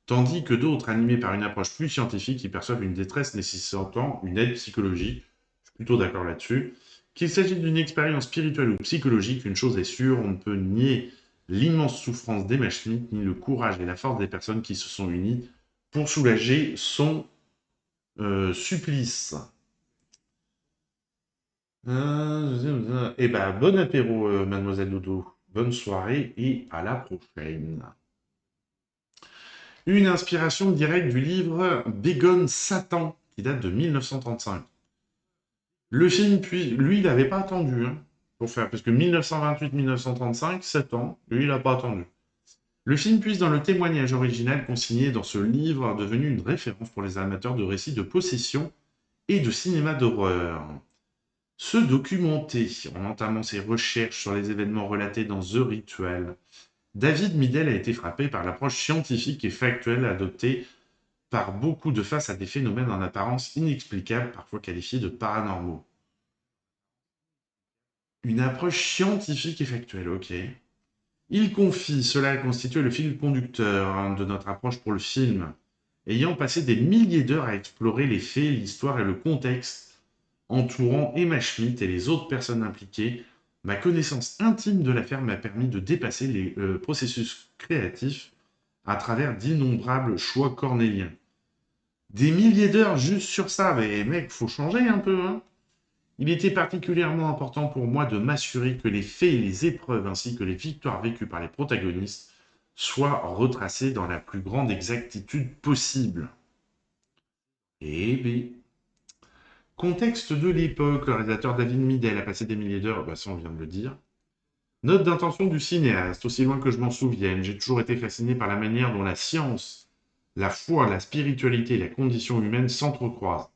tandis que d'autres, animés par une approche plus scientifique, y perçoivent une détresse nécessitant une aide psychologique. Je suis plutôt d'accord là-dessus. Qu'il s'agisse d'une expérience spirituelle ou psychologique, une chose est sûre, on ne peut nier l'immense souffrance d'Emma Schmidt, ni le courage et la force des personnes qui se sont unies pour soulager son supplice. Eh ben, bon apéro, mademoiselle Dodo. Bonne soirée et à la prochaine. Une inspiration directe du livre Bégone Satan, qui date de 1935. Le film, puis, lui, il n'avait pas attendu pour faire, parce que 1928-1935, 7 ans, lui, il n'a pas attendu. Le film puise dans le témoignage original consigné dans ce livre, devenu une référence pour les amateurs de récits de possession et de cinéma d'horreur. Se documenter en entamant ses recherches sur les événements relatés dans The Ritual, David Middle a été frappé par l'approche scientifique et factuelle adoptée par beaucoup de face à des phénomènes en apparence inexplicables, parfois qualifiés de paranormaux. Une approche scientifique et factuelle, ok. Il confie, cela a constitué le fil conducteur de notre approche pour le film, ayant passé des milliers d'heures à explorer les faits, l'histoire et le contexte entourant Emma Schmidt et les autres personnes impliquées. Ma connaissance intime de l'affaire m'a permis de dépasser les processus créatifs à travers d'innombrables choix cornéliens. Des milliers d'heures juste sur ça, mais mec, faut changer un peu, hein. Il était particulièrement important pour moi de m'assurer que les faits et les épreuves ainsi que les victoires vécues par les protagonistes soient retracés dans la plus grande exactitude possible. Eh bien... Contexte de l'époque, le réalisateur David Middle a passé des milliers d'heures, bah ça on vient de le dire. Note d'intention du cinéaste, aussi loin que je m'en souvienne, j'ai toujours été fasciné par la manière dont la science, la foi, la spiritualité et la condition humaine s'entrecroisent.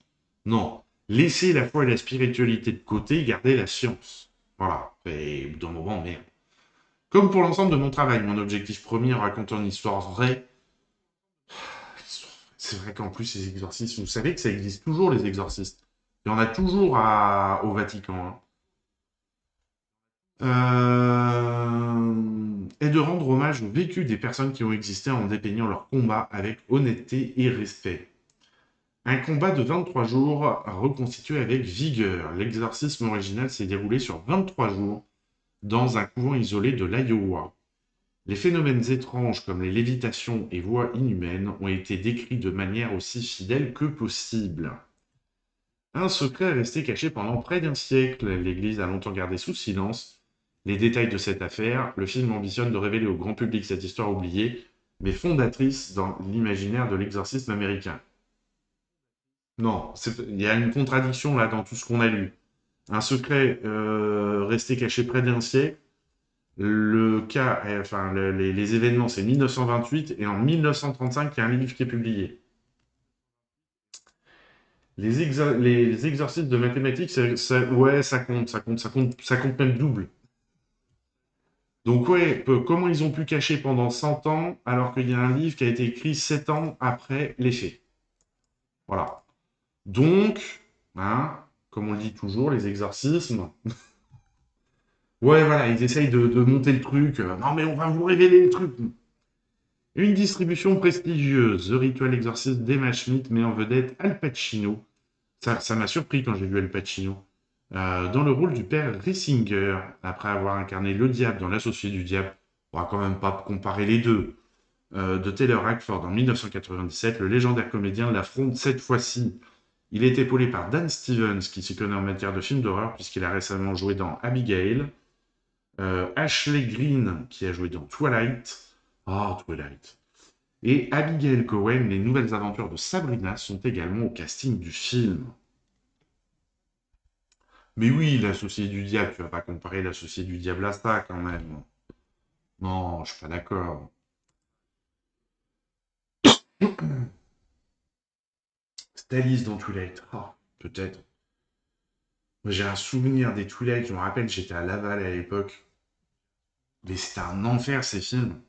Non, laissez la foi et la spiritualité de côté, gardez la science. Voilà, et au bout d'un moment, merde. Comme pour l'ensemble de mon travail, mon objectif premier est raconter une histoire vraie. C'est vrai qu'en plus, les exorcistes, vous savez que ça existe toujours, les exorcistes. Il y en a toujours au Vatican. Et de rendre hommage au vécu des personnes qui ont existé en dépeignant leur combat avec honnêteté et respect. Un combat de 23 jours reconstitué avec vigueur. L'exorcisme original s'est déroulé sur 23 jours dans un couvent isolé de l'Iowa. Les phénomènes étranges comme les lévitations et voix inhumaines ont été décrits de manière aussi fidèle que possible. Un secret est resté caché pendant près d'un siècle. L'Église a longtemps gardé sous silence les détails de cette affaire. Le film ambitionne de révéler au grand public cette histoire oubliée, mais fondatrice dans l'imaginaire de l'exorcisme américain. Non, il y a une contradiction là dans tout ce qu'on a lu. Un secret resté caché près d'un siècle. Le cas, enfin, les événements, c'est 1928 et en 1935, il y a un livre qui est publié. les exercices de mathématiques, ouais, ça compte même double. Donc ouais, comment ils ont pu cacher pendant 100 ans alors qu'il y a un livre qui a été écrit 7 ans après les faits. Voilà. Donc, hein, comme on le dit toujours, les exorcismes. Ouais, voilà, ils essayent de monter le truc. Non, mais on va vous révéler le truc. Une distribution prestigieuse. The Ritual Exorcist d'Emma Schmidt met en vedette Al Pacino. Ça m'a surpris quand j'ai vu Al Pacino. Dans le rôle du père Rissinger, après avoir incarné le diable dans L'Associé du diable. On va quand même pas comparer les deux. De Taylor Hackford en 1997, le légendaire comédien l'affronte cette fois-ci. Il est épaulé par Dan Stevens, qui s'y connaît en matière de films d'horreur, puisqu'il a récemment joué dans Abigail. Ashley Greene, qui a joué dans Twilight. Oh, Twilight. Et Abigail Cohen, les nouvelles aventures de Sabrina, sont également au casting du film. Mais oui, l'Associé du diable, tu vas pas comparer l'Associé du diable à ça, quand même. Non, je suis pas d'accord. Stalis dans Twilight. Oh, peut-être. Moi, j'ai un souvenir des Twilight, je me rappelle, j'étais à Laval à l'époque. Mais c'était un enfer, ces films.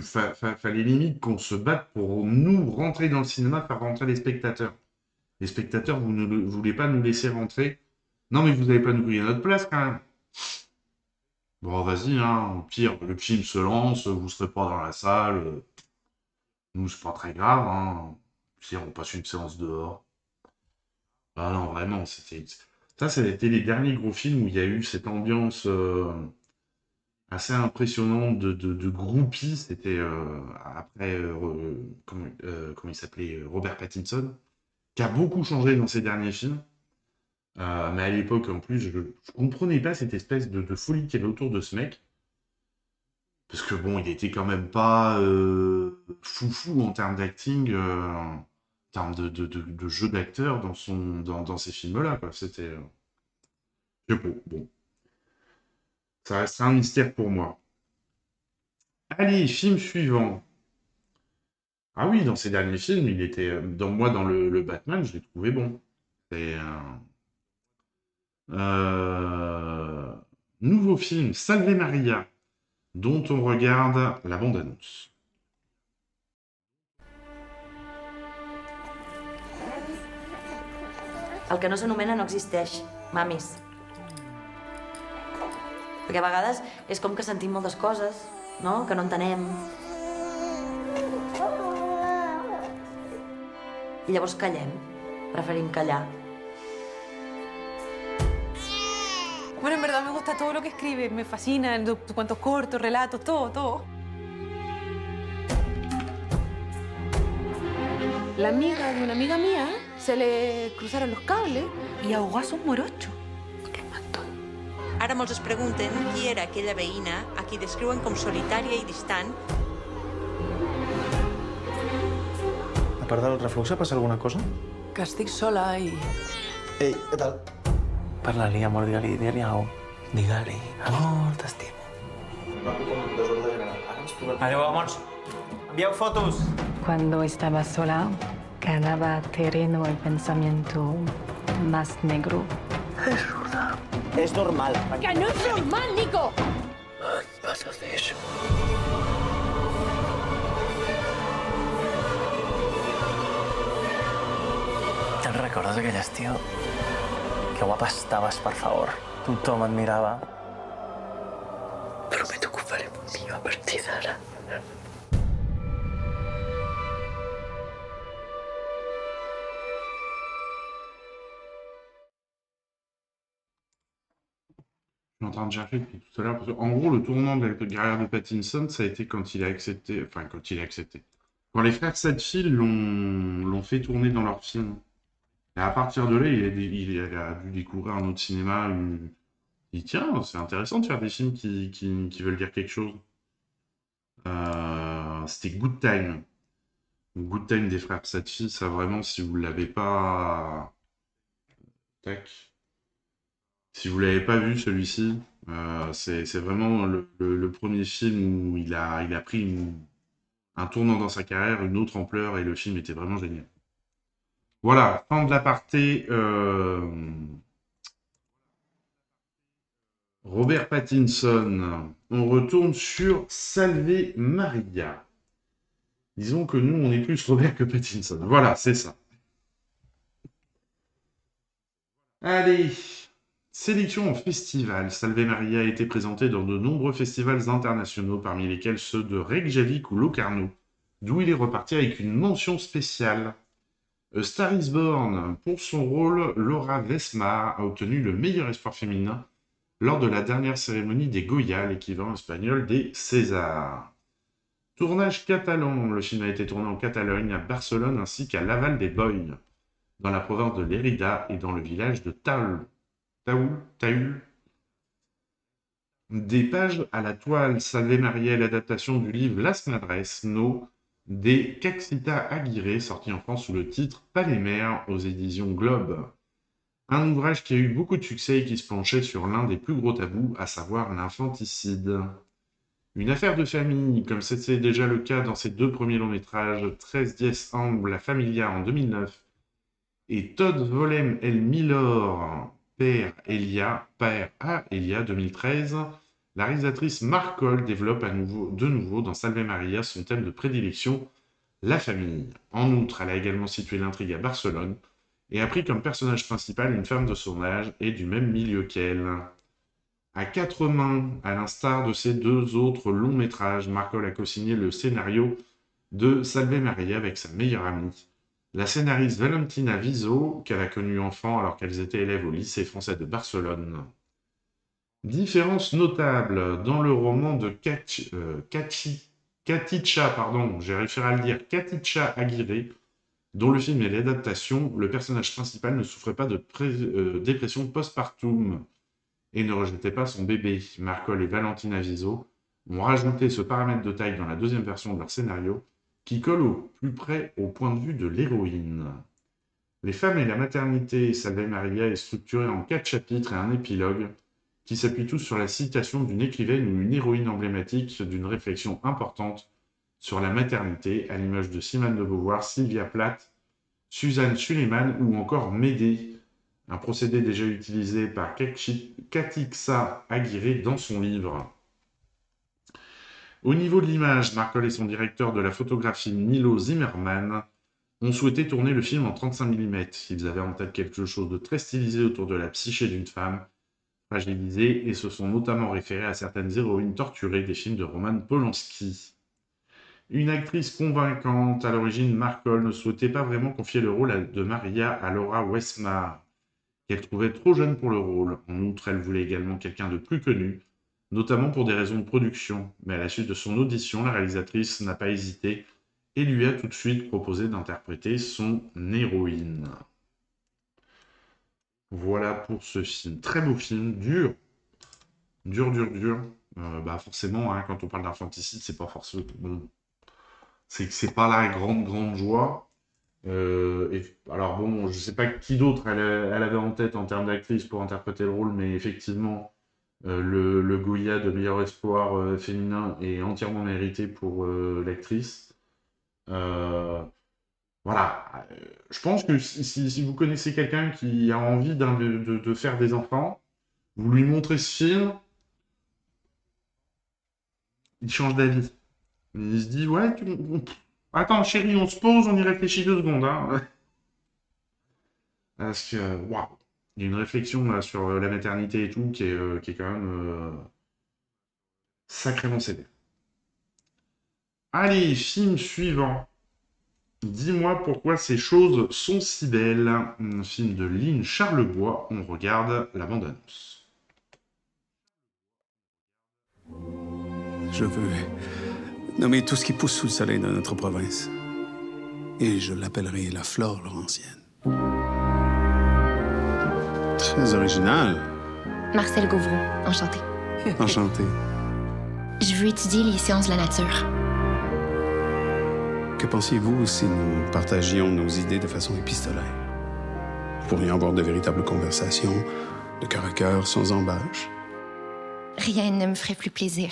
Fallait limite qu'on se batte pour nous rentrer dans le cinéma, faire rentrer les spectateurs. Les spectateurs, vous ne voulez pas nous laisser rentrer. Non, mais vous n'allez pas nous griller notre place, quand même. Bon, vas-y, hein. Au pire, le film se lance, vous ne serez pas dans la salle. Nous, c'est pas très grave, hein. Puis on passe une séance dehors. Ah non, vraiment, c'était... Ça a été les derniers gros films où il y a eu cette ambiance assez impressionnante de groupies. C'était après, comment il s'appelait, Robert Pattinson, qui a beaucoup changé dans ses derniers films. Mais à l'époque, en plus, je comprenais pas cette espèce de folie qu'il y avait autour de ce mec. Parce que bon, il était quand même pas foufou en termes d'acting, en termes de jeu d'acteur dans ces films-là, quoi. C'était... je sais pas, bon. Ça restera un mystère pour moi. Allez, film suivant. Ah oui, dans ces derniers films, il était... dans le Batman, je l'ai trouvé bon. C'est nouveau film, Salve Maria, dont on regarde la bande-annonce. El que no s'anomena no existeix, mamis. Perquè a vegades és com que sentim moltes coses, no? Que no entenem. I llavors callem. Preferim callar. Bueno, en verdad me gusta todo lo que escribe. Me fascinan tus cuentos cortos, relatos, todo. La amiga de una amiga mía se le cruzaron los cables y ahogó a su morocho. Lo mató. Ara molts es pregunten qui era aquella veïna a qui descriuen com solitària i distant. A part del reflux, passa alguna cosa? Que estic sola i... Ei, què tal? Parla-li, amor, digue-li au. Digue-li, amor, t'estimo. Adéu, amors. Envieu fotos. Cuando estaba sola, cada terreno el pensamiento más negro. És sorda. És normal. ¡Que no es normal, Nico! Ai, vas a hacer eso. Te'n recordes aquell estiu? Que guapa estaves, per favor. Tothom et mirava. Prometo que ho faré millor a partir d'ara. Je suis en train de chercher depuis tout à l'heure, parce qu'en gros, le tournant de la carrière de Pattinson, ça a été quand il a accepté... Enfin, quand il a accepté. Quand les frères Sadfield l'ont fait tourner dans leur film. Et à partir de là, il a dû découvrir un autre cinéma. Il dit, tiens, c'est intéressant de faire des films qui veulent dire quelque chose. C'était Good Time. Good Time des frères Sadfield, ça vraiment, si vous ne l'avez pas... Tac. Si vous ne l'avez pas vu, celui-ci, c'est vraiment le premier film où il a pris un tournant dans sa carrière, une autre ampleur, et le film était vraiment génial. Voilà, fin de l'aparté. Robert Pattinson. On retourne sur Salve Maria. Disons que nous, on est plus Robert que Pattinson. Voilà, c'est ça. Allez, sélection en festival. Salve Maria a été présenté dans de nombreux festivals internationaux, parmi lesquels ceux de Reykjavik ou Locarno, d'où il est reparti avec une mention spéciale. A Star is Born. Pour son rôle, Laura Vesmar a obtenu le meilleur espoir féminin lors de la dernière cérémonie des Goya, l'équivalent espagnol des Césars. Tournage catalan. Le film a été tourné en Catalogne, à Barcelone ainsi qu'à Laval des Boys, dans la province de Lérida et dans le village de Taül. Des pages à la toile. Salve Maria est l'adaptation du livre Las Madres No de Caxita Aguirre, sorti en France sous le titre Palémère aux éditions Globe. Un ouvrage qui a eu beaucoup de succès et qui se penchait sur l'un des plus gros tabous, à savoir l'infanticide. Une affaire de famille, comme c'était déjà le cas dans ses deux premiers longs métrages, 13 Dies Amb, La Familia en 2009, et Todd Volem El Milor, Père à Elia 2013, la réalisatrice Mark Cole développe de nouveau dans Salve Maria son thème de prédilection, la famille. En outre, elle a également situé l'intrigue à Barcelone, et a pris comme personnage principal une femme de son âge et du même milieu qu'elle. À quatre mains, à l'instar de ses deux autres longs métrages, Mark Cole a co-signé le scénario de Salve Maria avec sa meilleure amie, la scénariste Valentina Viso, qu'elle a connue enfant alors qu'elles étaient élèves au lycée français de Barcelone. Différence notable dans le roman de Katicha Aguirre, dont le film est l'adaptation, le personnage principal ne souffrait pas de dépression postpartum et ne rejetait pas son bébé. Mark Cole et Valentina Viso ont rajouté ce paramètre de taille dans la deuxième version de leur scénario, qui colle au plus près au point de vue de l'héroïne. Les femmes et la maternité, Salve Maria est structuré en 4 chapitres et un épilogue, qui s'appuient tous sur la citation d'une écrivaine ou une héroïne emblématique d'une réflexion importante sur la maternité, à l'image de Simone de Beauvoir, Sylvia Plath, Suzanne Suleiman ou encore Médée, un procédé déjà utilisé par Katixa Aguirre dans son livre. Au niveau de l'image, Mark Cole et son directeur de la photographie Milo Zimmerman ont souhaité tourner le film en 35 mm. Ils avaient en tête quelque chose de très stylisé autour de la psyché d'une femme fragilisée et se sont notamment référés à certaines héroïnes torturées des films de Roman Polanski. Une actrice convaincante, à l'origine, Mark Cole ne souhaitait pas vraiment confier le rôle de Maria à Laura Westmar, qu'elle trouvait trop jeune pour le rôle. En outre, elle voulait également quelqu'un de plus connu, notamment pour des raisons de production. Mais à la suite de son audition, la réalisatrice n'a pas hésité et lui a tout de suite proposé d'interpréter son héroïne. Voilà pour ce film. Très beau film, dur. Forcément, hein, quand on parle d'infanticide, c'est pas forcément... Bon, c'est pas la grande joie. Alors bon, je sais pas qui d'autre elle avait en tête en termes d'actrice pour interpréter le rôle, mais effectivement, le Goya de meilleur espoir féminin est entièrement mérité pour l'actrice. Voilà. Je pense que si vous connaissez quelqu'un qui a envie de faire des enfants, vous lui montrez ce film, il change d'avis. Il se dit, ouais, attends, chérie, on se pose, on y réfléchit 2 secondes. Hein. Parce que, waouh, il y a une réflexion là, sur la maternité et tout qui est quand même sacrément sévère. Allez, film suivant. Dis-moi pourquoi ces choses sont si belles. Un film de Lynn Charlebois. On regarde la bande-annonce. Je veux nommer tout ce qui pousse sous le soleil dans notre province. Et je l'appellerai la flore laurentienne. Très original. Marcel Gauvreau, enchanté. Enchanté. Je veux étudier les sciences de la nature. Que pensiez-vous si nous partagions nos idées de façon épistolaire? Nous pourrions avoir de véritables conversations, de cœur à cœur, sans embâche. Rien ne me ferait plus plaisir.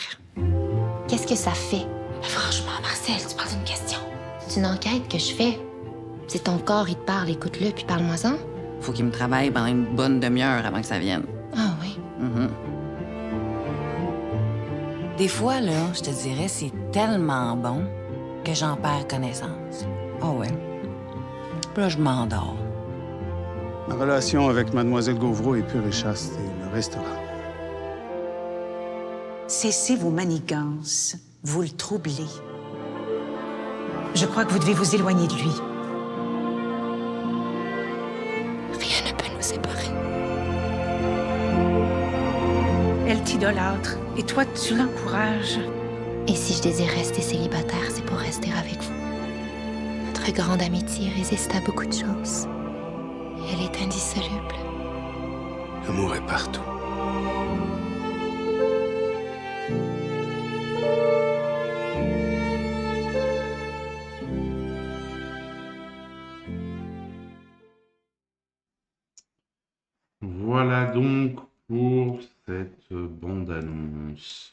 Qu'est-ce que ça fait Franchement, Marcel, tu parles d'une question. C'est une enquête que je fais. C'est ton corps, il te parle, écoute-le, puis parle-moi-en. Faut qu'il me travaille pendant une bonne demi-heure avant que ça vienne. Ah oui? Des fois, là, je te dirais, c'est tellement bon que j'en perds connaissance. Ah ouais. Puis là, je m'endors. Ma relation avec Mademoiselle Gauvreau est pure et chaste et le restera. Cessez vos manigances. Vous le troublez. Je crois que vous devez vous éloigner de lui. Rien ne peut nous séparer. Elle t'idolâtre et toi, tu l'encourages. Et si je désire rester célibataire, c'est pour rester avec vous. Notre grande amitié résiste à beaucoup de choses. Et elle est indissoluble. L'amour est partout. Voilà donc pour cette bande-annonce.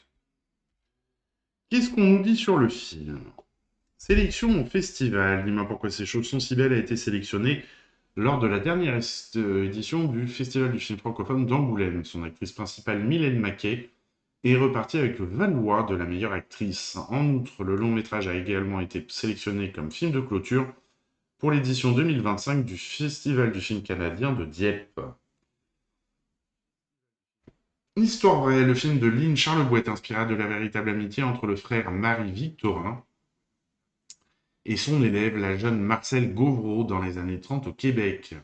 Qu'est-ce qu'on nous dit sur le film? Sélection au festival. Dis-moi pourquoi ces choses sont si belles a été sélectionnée lors de la dernière édition du Festival du film francophone d'Angoulême. Son actrice principale, Mylène Maquet, est repartie avec le Valois de la meilleure actrice. En outre, le long-métrage a également été sélectionné comme film de clôture pour l'édition 2025 du Festival du film canadien de Dieppe. Histoire vraie, le film de Lynn Charlebois est inspiré de la véritable amitié entre le frère Marie-Victorin et son élève, la jeune Marcel Gauvreau, dans les années 30 au Québec.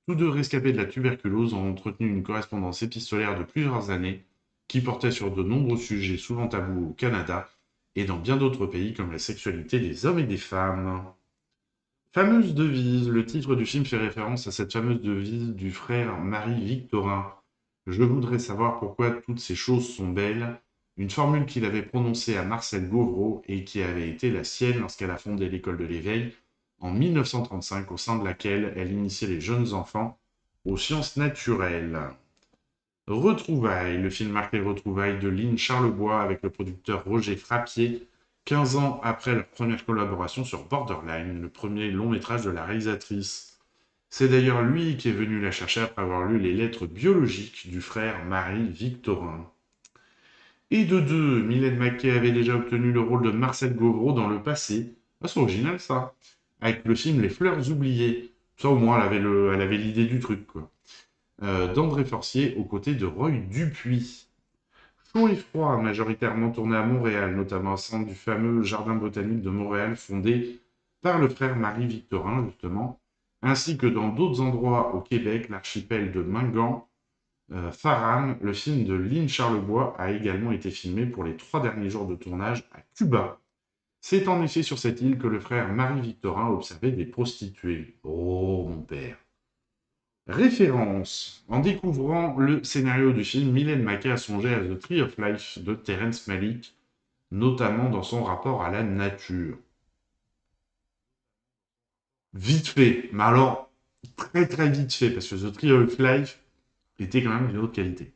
Tous deux rescapés de la tuberculose ont entretenu une correspondance épistolaire de plusieurs années qui portait sur de nombreux sujets souvent tabous au Canada et dans bien d'autres pays comme la sexualité des hommes et des femmes. Fameuse devise, le titre du film fait référence à cette fameuse devise du frère Marie-Victorin. Je voudrais savoir pourquoi toutes ces choses sont belles, une formule qu'il avait prononcée à Marcel Gauvreau et qui avait été la sienne lorsqu'elle a fondé l'école de l'éveil en 1935, au sein de laquelle elle initiait les jeunes enfants aux sciences naturelles. Retrouvailles, le film marque les retrouvailles de Lynn Charlebois avec le producteur Roger Frappier, 15 ans après leur première collaboration sur Borderline, le premier long-métrage de la réalisatrice. C'est d'ailleurs lui qui est venu la chercher après avoir lu les lettres biologiques du frère Marie-Victorin. Et de deux, Mylène Maquet avait déjà obtenu le rôle de Marcel Gauvreau dans le passé. Ah, c'est original ça. Avec le film Les Fleurs oubliées. Ça au moins, elle avait l'idée du truc, quoi. D'André Forcier aux côtés de Roy Dupuis. Chaud et froid, majoritairement tourné à Montréal, notamment au sein du fameux jardin botanique de Montréal fondé par le frère Marie-Victorin, justement, ainsi que dans d'autres endroits au Québec, l'archipel de Mingan, Farham, le film de Lynn Charlebois a également été filmé pour les 3 derniers jours de tournage à Cuba. C'est en effet sur cette île que le frère Marie-Victorin observait des prostituées. Oh, mon père. Référence. En découvrant le scénario du film, Mylène Maquet a songé à The Tree of Life de Terrence Malick, notamment dans son rapport à la nature. Vite fait, mais alors très très vite fait, parce que The Tree of Life était quand même d'une autre qualité.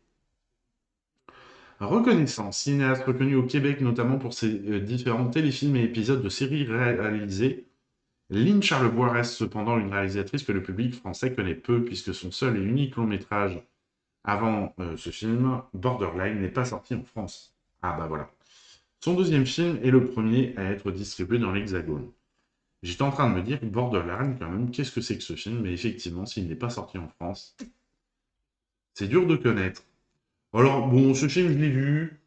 Reconnaissance, cinéaste reconnu au Québec notamment pour ses différents téléfilms et épisodes de séries réalisées, Lynn Charlebois reste cependant une réalisatrice que le public français connaît peu, puisque son seul et unique long-métrage avant ce film, Borderline, n'est pas sorti en France. Ah bah voilà. Son deuxième film est le premier à être distribué dans l'Hexagone. J'étais en train de me dire, Borderline, quand même, qu'est-ce que c'est que ce film? Mais effectivement, s'il n'est pas sorti en France, c'est dur de connaître. Alors, bon, ce film, je l'ai vu.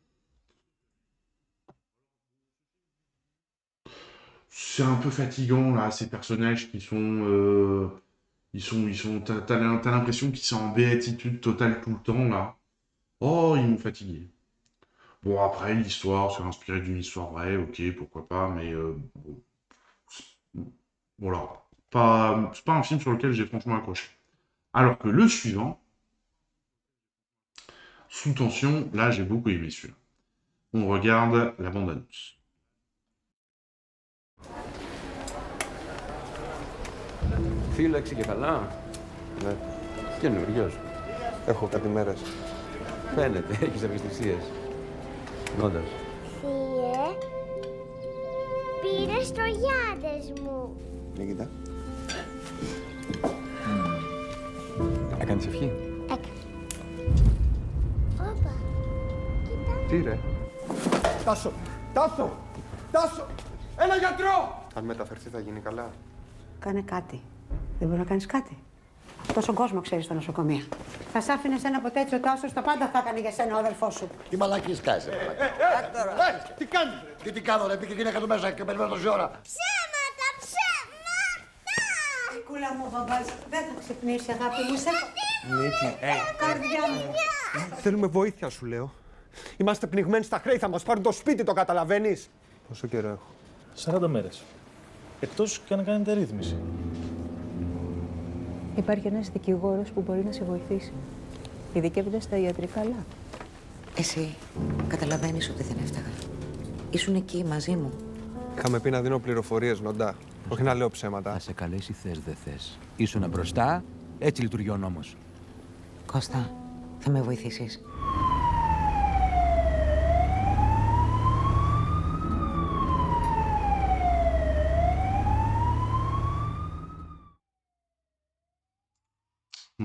C'est un peu fatigant, là, ces personnages qui sont... T'as l'impression qu'ils sont en béatitude totale tout le temps, là. Oh, ils m'ont fatigué. Bon, après, l'histoire, c'est inspiré d'une histoire vraie, ok, pourquoi pas, mais... bon. Voilà. C'est pas un film sur lequel j'ai franchement accroché. Alors que le suivant, Sous tension, là, j'ai beaucoup aimé celui-là. On regarde la bande-annonce. Φύλαξη και καλά. Ναι. Καινούριος. Έχω κάτι μέρες. Φαίνεται, έχεις ευαισθησίες. Νόντας. Θύε, πήρε στρογιάδες μου. Για κοίτα. Έκανες ευχή. Όπα. Τι ρε. Τάσο! Τάσο! Τάσο! Ένα γιατρό! Αν μεταφερθεί θα γίνει καλά. Κάνε κάτι. Δεν μπορεί να κάνεις κάτι. Τόσο κόσμο ξέρει στα νοσοκομεία. Θα σ' άφηνε ένα ποτέ έτσι ο Τάσος, τα πάντα θα έκανε για σένα ο αδελφός σου. Τι μαλακίες κάνεις, Τι κάνεις ρε. Τι κάνω ρε, πήγε και γυναίκα του μέσα και περιμένω τόση ώρα. Ψέματα, ψέματα! Κούλα μου, μπαμπάς, δεν θα ξυπνήσει, αγάπη μου, σε... Νίκη, Καρδιά μου. θέλουμε βοήθεια σου λέω. Είμαστε πνιγμένοι στα χρέη, θα μας πάρουν το σπίτι, το καταλαβαίνεις. Πόσο καιρό έχω? 40 μέρες. Εκτός και να κάνετε ρύθμιση. Υπάρχει ένας δικηγόρος που μπορεί να σε βοηθήσει. Ειδικεύεται στα ιατρικά αλλά. Εσύ καταλαβαίνεις ότι δεν έφταγα. Ήσουν εκεί μαζί μου. Είχαμε πει να δίνω πληροφορίες, Νοντά. Όχι να λέω ψέματα. Θα σε καλέσει θες δεν θες. Ήσουνα μπροστά, έτσι λειτουργεί ο νόμος. Κώστα, θα με βοηθήσεις.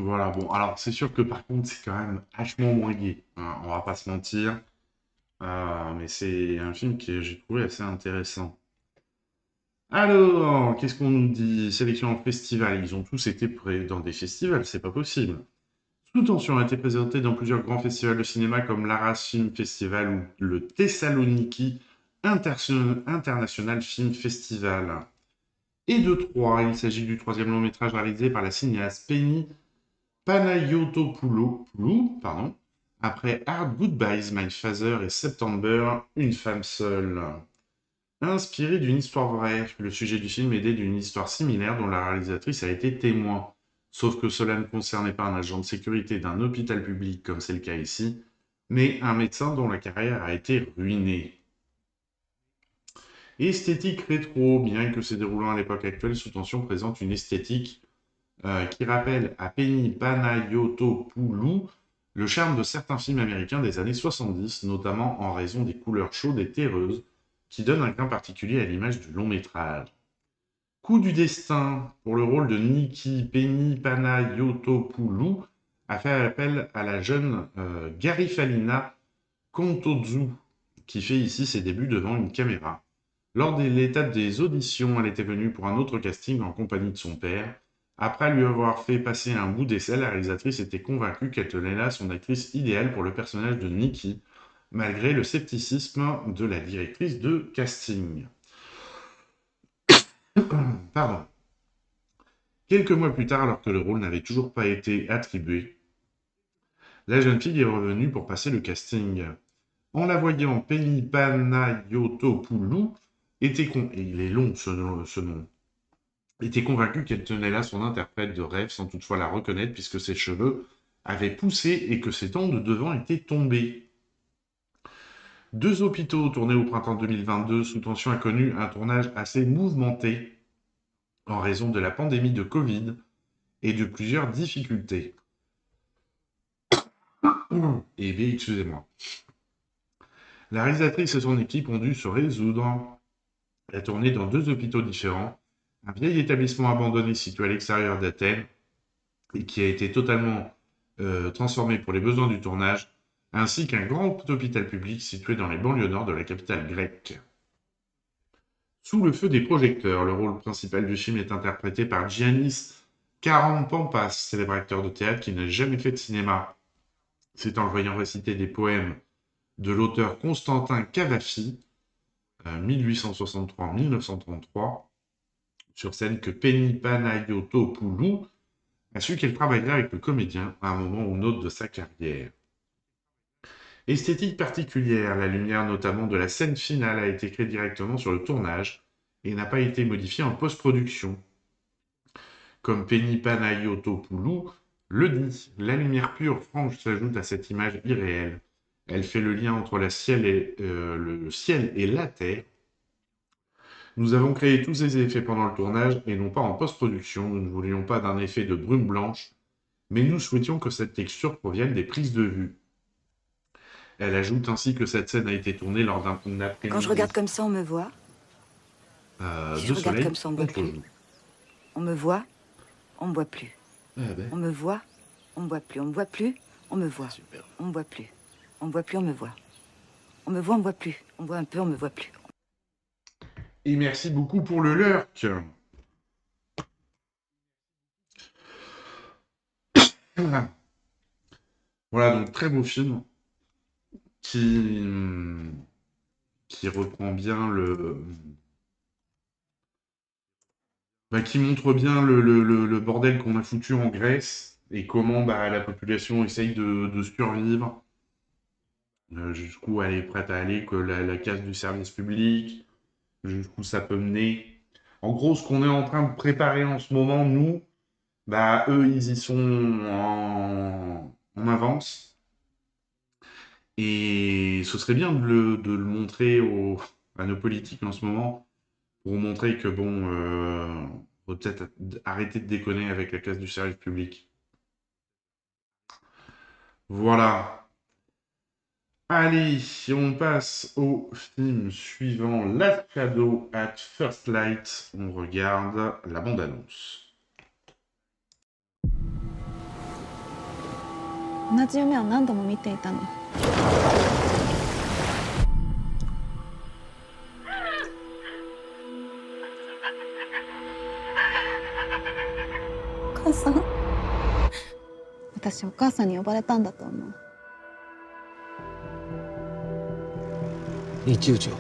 Voilà, bon, alors c'est sûr que par contre, c'est quand même vachement moins gay, hein, on va pas se mentir. Mais c'est un film que j'ai trouvé assez intéressant. Alors, qu'est-ce qu'on nous dit? Sélection en festival. Ils ont tous été dans des festivals, c'est pas possible. Sous Tension a été présenté dans plusieurs grands festivals de cinéma comme l'Arras Film Festival ou le Thessaloniki International Film Festival. Et de Troyes, il s'agit du troisième long métrage réalisé par la cinéaste Penny Panayotopoulou, après Hard Goodbyes, My Father et September, Une femme seule. Inspiré d'une histoire vraie, le sujet du film est aidé d'une histoire similaire dont la réalisatrice a été témoin. Sauf que cela ne concernait pas un agent de sécurité d'un hôpital public, comme c'est le cas ici, mais un médecin dont la carrière a été ruinée. Esthétique rétro, bien que se déroulant à l'époque actuelle, Sous Tension présente une esthétique qui rappelle à Penny Panayotopoulou le charme de certains films américains des années 70, notamment en raison des couleurs chaudes et terreuses, qui donnent un grain particulier à l'image du long métrage. Coup du destin, pour le rôle de Nikki, Penny Panayotopoulou a fait appel à la jeune Garifalina Kontozu, qui fait ici ses débuts devant une caméra. Lors de l'étape des auditions, elle était venue pour un autre casting en compagnie de son père. Après lui avoir fait passer un bout d'essai, la réalisatrice était convaincue qu'elle tenait là son actrice idéale pour le personnage de Nikki, malgré le scepticisme de la directrice de casting. Pardon. Quelques mois plus tard, alors que le rôle n'avait toujours pas été attribué, la jeune fille est revenue pour passer le casting. En la voyant, Penny Panayotopoulou était il est long ce nom, était convaincue qu'elle tenait là son interprète de rêve sans toutefois la reconnaître puisque ses cheveux avaient poussé et que ses dents de devant étaient tombées. Deux hôpitaux tournés au printemps 2022, Sous Tension a connu un tournage assez mouvementé en raison de la pandémie de Covid et de plusieurs difficultés. Eh bien, excusez-moi. La réalisatrice et son équipe ont dû se résoudre à tourner dans deux hôpitaux différents, un vieil établissement abandonné situé à l'extérieur d'Athènes et qui a été totalement transformé pour les besoins du tournage, ainsi qu'un grand hôpital public situé dans les banlieues nord de la capitale grecque. Sous le feu des projecteurs, le rôle principal du film est interprété par Giannis Karampampas, célèbre acteur de théâtre qui n'a jamais fait de cinéma. C'est en le voyant réciter des poèmes de l'auteur Constantin Cavafy, 1863-1933, sur scène que Penny Panayotopoulou a su qu'elle travaillerait avec le comédien à un moment ou un autre de sa carrière. Esthétique particulière, la lumière notamment de la scène finale a été créée directement sur le tournage et n'a pas été modifiée en post-production. Comme Penny Panayotopoulou le dit, la lumière pure franche s'ajoute à cette image irréelle. Elle fait le lien entre le ciel et la terre. Nous avons créé tous ces effets pendant le tournage et non pas en post-production. Nous ne voulions pas d'un effet de brume blanche, mais nous souhaitions que cette texture provienne des prises de vue. Elle ajoute ainsi que cette scène a été tournée lors d'un après-midi. Quand je regarde comme ça, on me voit. Si de je regarde soleil comme ça, on me voit contre plus. nous. On me voit, on me voit plus. Ah ben, On me voit, on me voit plus. On me voit plus, on me voit. On me voit plus. On me voit plus, on me voit. On me voit, on me voit plus. On me voit un peu, on me voit plus. Et merci beaucoup pour le lurk. Voilà, donc très beau film qui, qui reprend bien qui montre bien le bordel qu'on a foutu en Grèce et comment la population essaye de survivre, jusqu'où elle est prête à aller, que la casse du service public, jusqu'où ça peut mener. En gros, ce qu'on est en train de préparer en ce moment, nous, eux, ils y sont en avance. Et ce serait bien de le montrer à nos politiques en ce moment, pour montrer que faut peut-être arrêter de déconner avec la casse du service public. Voilà. Allez, on passe au film suivant, Last Shadow at First Light. On regarde la bande-annonce. 同じ夢を何度も見ていたの。お母さん、私お母さんに呼ばれたんだと思う。你舅舅，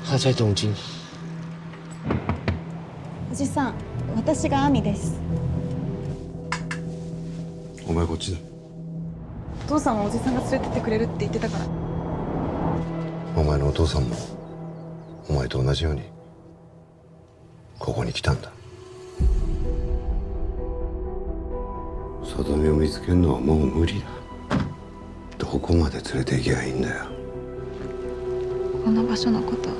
他在东京。おじさん、私が亜美です。お前こっちだ。お父さんはおじさんが連れてってくれるって言ってたから。お前のお父さんもお前と同じようにここに来たんだ。里見を見つけるのはもう無理だ。どこまで連れて行きゃいいんだよ。この場所のことお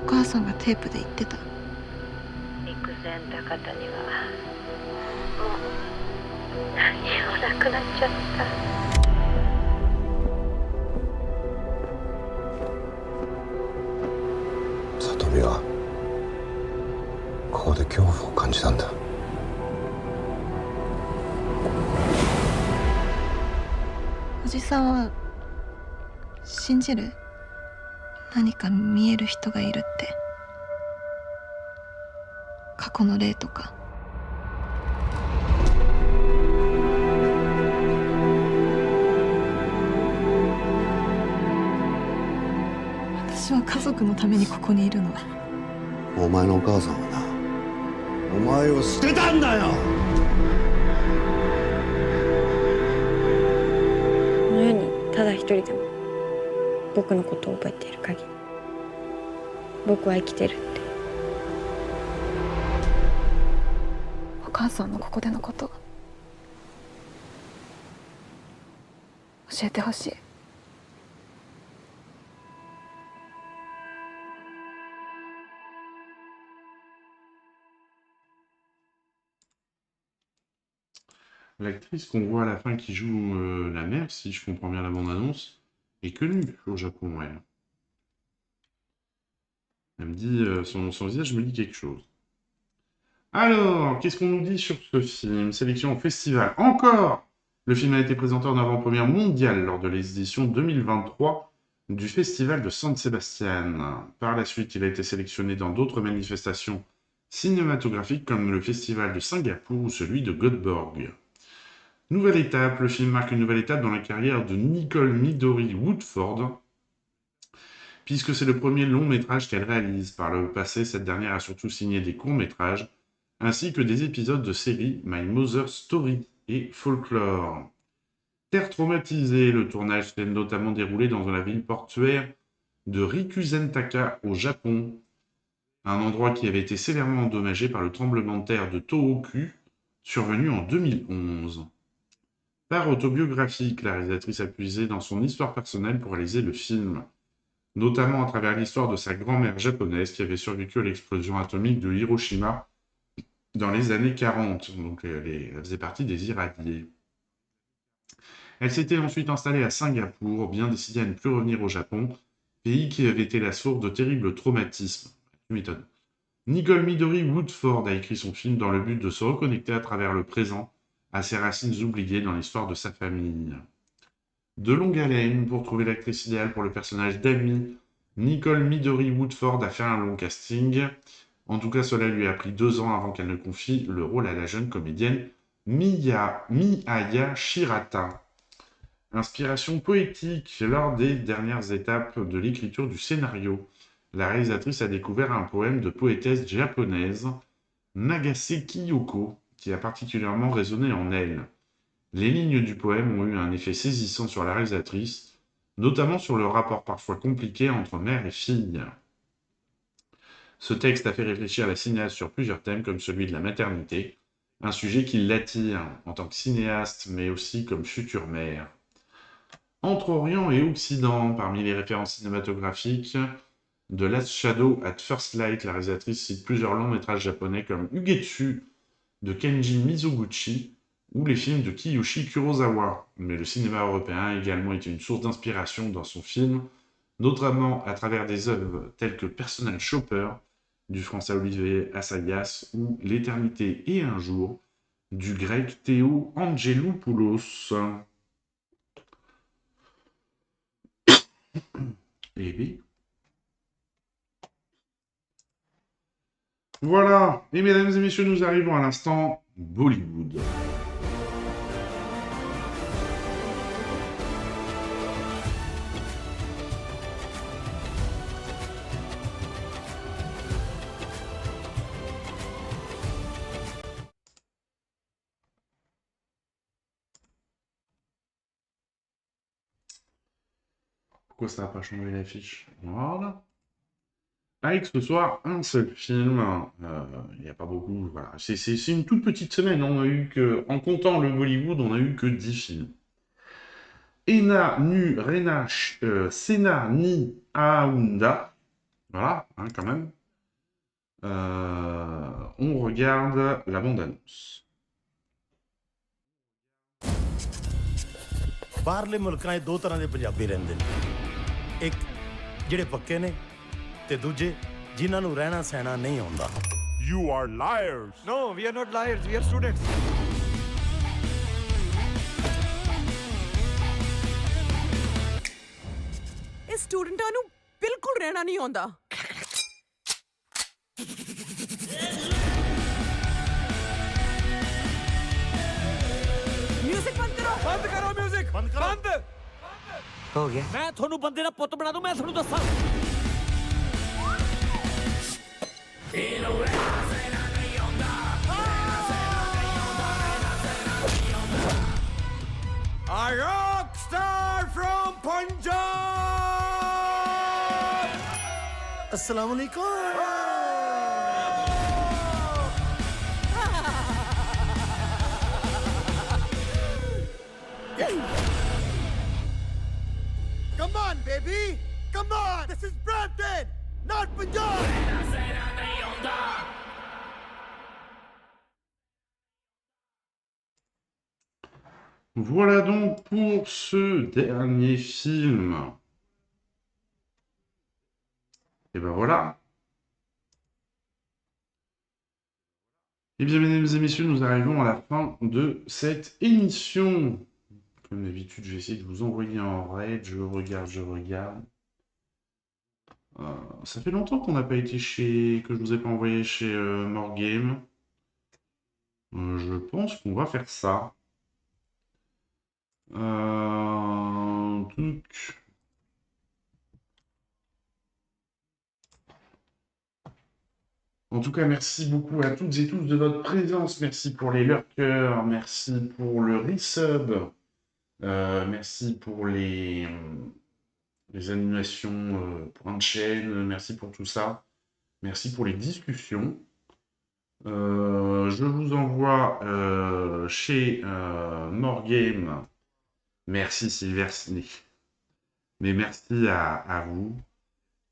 母さんがテープで言ってた。陸前高田にはもう何もなくなっちゃった。里見はここで恐怖を感じたんだ。おじさんは信じる？何か見える人がいるって。過去の例とか。私は家族のためにここにいるの。お前のお母さんはな、お前を捨てたんだよ。この世にただ一人でも僕のことを覚えている限り、僕は生きてるって。お母さんのここでのこと教えてほしい。L'actrice qu'on voit à la fin qui joue la mère, si je comprends bien la bande-annonce, est connue au Japon, elle. Elle me dit, son visage me dit quelque chose. Alors, qu'est-ce qu'on nous dit sur ce film? Sélection au festival. Encore! Le film a été présenté en avant-première mondiale lors de l'édition 2023 du festival de San Sebastian. Par la suite, il a été sélectionné dans d'autres manifestations cinématographiques comme le festival de Singapour ou celui de Göteborg. Nouvelle étape, le film marque une nouvelle étape dans la carrière de Nicole Midori Woodford, puisque c'est le premier long métrage qu'elle réalise. Par le passé, cette dernière a surtout signé des courts-métrages, ainsi que des épisodes de séries My Mother's Story et Folklore. Terre traumatisée, le tournage s'est notamment déroulé dans la ville portuaire de Rikuzentaka au Japon, un endroit qui avait été sévèrement endommagé par le tremblement de terre de Tohoku, survenu en 2011. Par autobiographique, la réalisatrice a puisé dans son histoire personnelle pour réaliser le film, notamment à travers l'histoire de sa grand-mère japonaise qui avait survécu à l'explosion atomique de Hiroshima dans les années 40. Donc elle faisait partie des irradiés. Elle s'était ensuite installée à Singapour, bien décidée à ne plus revenir au Japon, pays qui avait été la source de terribles traumatismes. Tu m'étonnes. Nicole Midori Woodford a écrit son film dans le but de se reconnecter à travers le présent à ses racines oubliées dans l'histoire de sa famille. De longue haleine pour trouver l'actrice idéale pour le personnage d'Amy, Nicole Midori Woodford a fait un long casting. En tout cas, cela lui a pris 2 ans avant qu'elle ne confie le rôle à la jeune comédienne Miyaya Shirata. Inspiration poétique lors des dernières étapes de l'écriture du scénario. La réalisatrice a découvert un poème de poétesse japonaise, Nagaseki Yoko, qui a particulièrement résonné en elle. Les lignes du poème ont eu un effet saisissant sur la réalisatrice, notamment sur le rapport parfois compliqué entre mère et fille. Ce texte a fait réfléchir la cinéaste sur plusieurs thèmes comme celui de la maternité, un sujet qui l'attire en tant que cinéaste mais aussi comme future mère. Entre Orient et Occident, parmi les références cinématographiques, de Last Shadow at First Light, la réalisatrice cite plusieurs longs métrages japonais comme Ugetsu de Kenji Mizoguchi ou les films de Kiyoshi Kurosawa. Mais le cinéma européen a également été une source d'inspiration dans son film, notamment à travers des œuvres telles que Personal Shopper du français Olivier Assayas ou L'éternité et un jour du grec Théo Angelopoulos. Et oui. Voilà, et mesdames et messieurs, nous arrivons à l'instant Bollywood. Pourquoi ça n'a pas changé l'affiche? Voilà. Avec ce soir un seul film, il n'y a pas beaucoup, voilà. C'est une toute petite semaine, on a eu que, en comptant le Bollywood, on a eu que 10 films. Ena Nu Rena Sena Ni Aunda, voilà, hein, quand même. On regarde la bande-annonce. ਬਾਹਰਲੇ ਮੁਲਕਾਂ 'ਚ 2 ਤਰ੍ਹਾਂ ਦੇ ਪੰਜਾਬੀ ਰਹਿੰਦੇ ਨੇ ਇੱਕ ਜਿਹੜੇ ਪੱਕੇ ਨੇ ਤੇ ਦੂਜੇ ਜਿਨ੍ਹਾਂ ਨੂੰ ਰਹਿਣਾ ਸਹਿਣਾ ਨਹੀਂ ਆਉਂਦਾ You are liars. No, we are not liars. We are students. ਇਹ ਸਟੂਡੈਂਟਾਂ ਨੂੰ ਬਿਲਕੁਲ ਰਹਿਣਾ ਨਹੀਂ ਆਉਂਦਾ ਮਿਊਜ਼ਿਕ ਬੰਦ ਕਰੋ ਮਿਊਜ਼ਿਕ ਬੰਦ ਹੋ ਗਿਆ ਮੈਂ ਤੁਹਾਨੂੰ ਬੰਦੇ ਦਾ ਪੁੱਤ ਬਣਾ ਦੂੰ ਮੈਂ ਤੁਹਾਨੂੰ ਦੱਸਾਂ A rock star from Punjab. अस्सलाम वालेकुम Come on, baby. Come on. This is Brampton, not Punjab. Voilà donc pour ce dernier film. Et ben voilà. Et bien, mesdames et messieurs, nous arrivons à la fin de cette émission. Comme d'habitude, je vais essayer de vous envoyer en raid. Je regarde. Ça fait longtemps qu'on n'a pas été que je vous ai pas envoyé chez Morgame. Je pense qu'on va faire ça. En tout cas, merci beaucoup à toutes et tous de votre présence. Merci pour les lurkers, merci pour le resub, merci pour les animations point de chaîne, merci pour tout ça. Merci pour les discussions. Je vous envoie chez Morgame. Merci Sylvester. Mais merci à vous.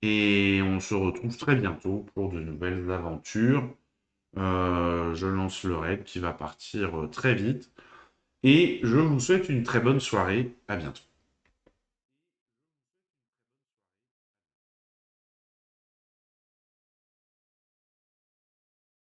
Et on se retrouve très bientôt pour de nouvelles aventures. Je lance le raid qui va partir très vite. Et je vous souhaite une très bonne soirée. À bientôt.